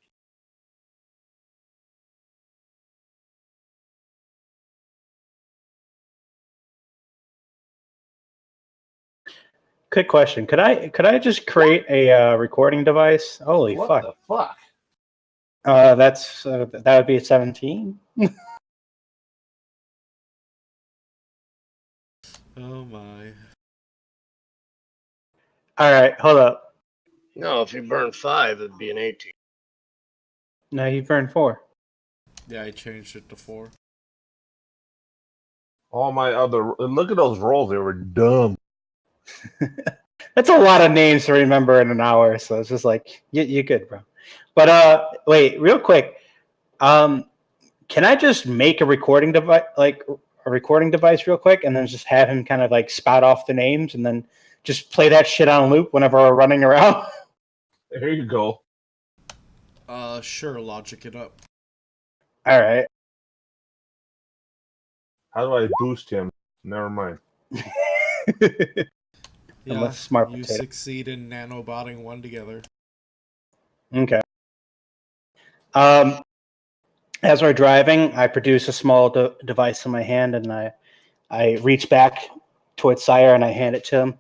Quick question: Could I just create a recording device? Holy What fuck! the fuck? That would be a 17. Oh my. All right, hold up. No, if you burn 5, it'd be an 18. No, you burned 4. Yeah, I changed it to 4. All my other... Look at those rolls. They were dumb. That's a lot of names to remember in an hour, so it's just like you're good, bro. But wait, real quick. Can I just make a recording device, real quick, and then just have him kind of like spout off the names, and then just play that shit on loop whenever we're running around? There you go. Sure, logic it up. All right. How do I boost him? Never mind. Yeah, Unless smart you potato. succeed in nanobotting one together. Okay. As we're driving, I produce a small device in my hand, and I reach back towards Sire, and I hand it to him.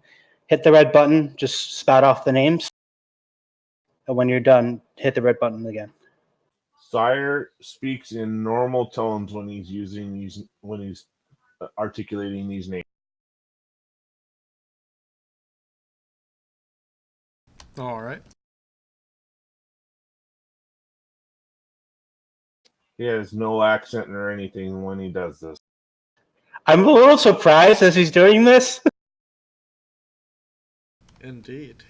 Hit the red button, just spout off the names. And when you're done, hit the red button again. Sire speaks in normal tones when he's articulating these names. Alright. He has no accent or anything when he does this. I'm a little surprised as he's doing this. Indeed.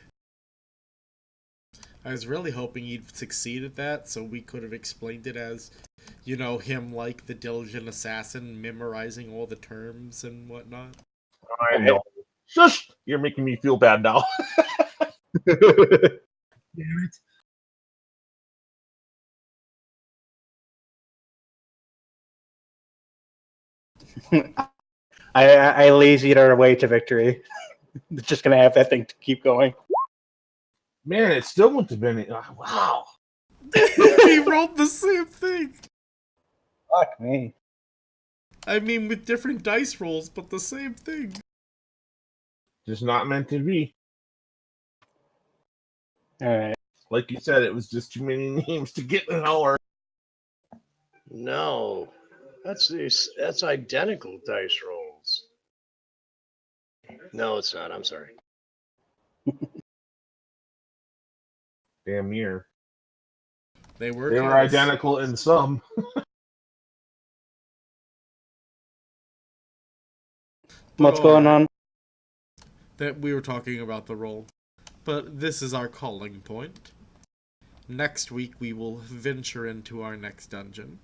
I was really hoping he'd succeed at that, so we could have explained it as, you know, him like the diligent assassin, memorizing all the terms and whatnot. I know. Shush! You're making me feel bad now. Damn it. I lazied our way to victory. Just gonna have that thing to keep going. Man, it still wouldn't have been... wow. We rolled the same thing! Fuck me. I mean, with different dice rolls, but the same thing. Just not meant to be. Alright. Like you said, it was just too many names to get an hour. No, that's identical dice rolls. No, it's not. I'm sorry. Damn near. They were They were close. identical in some. What's going on? That we were talking about the roll. But this is our calling point. Next week we will venture into our next dungeon.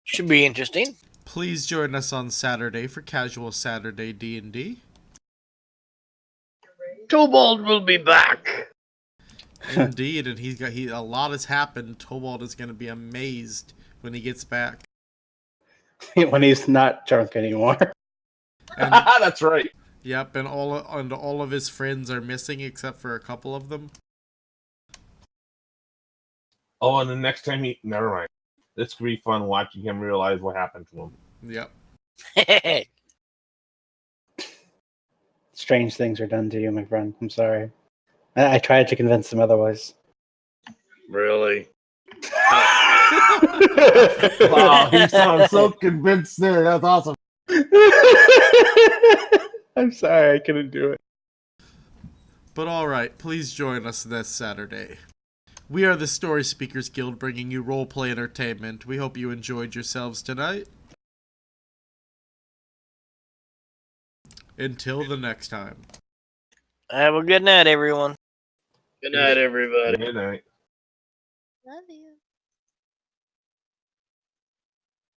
Should be interesting. Please join us on Saturday for Casual Saturday D&D. Tobald will be back. Indeed, and a lot has happened. Tobald is going to be amazed when he gets back. When he's not drunk anymore. And, That's right. yep, and all of his friends are missing except for a couple of them. Oh, and the next time never mind. This could be fun watching him realize what happened to him. Yep. Strange things are done to you, my friend. I'm sorry. I tried to convince him otherwise. Really? Wow, he sounds so convinced there. That's awesome. I'm sorry, I couldn't do it. But alright, please join us this Saturday. We are the Story Speakers Guild, bringing you roleplay entertainment. We hope you enjoyed yourselves tonight. Until the next time. Have a good night, everyone. Good night, everybody. Good night. Love you.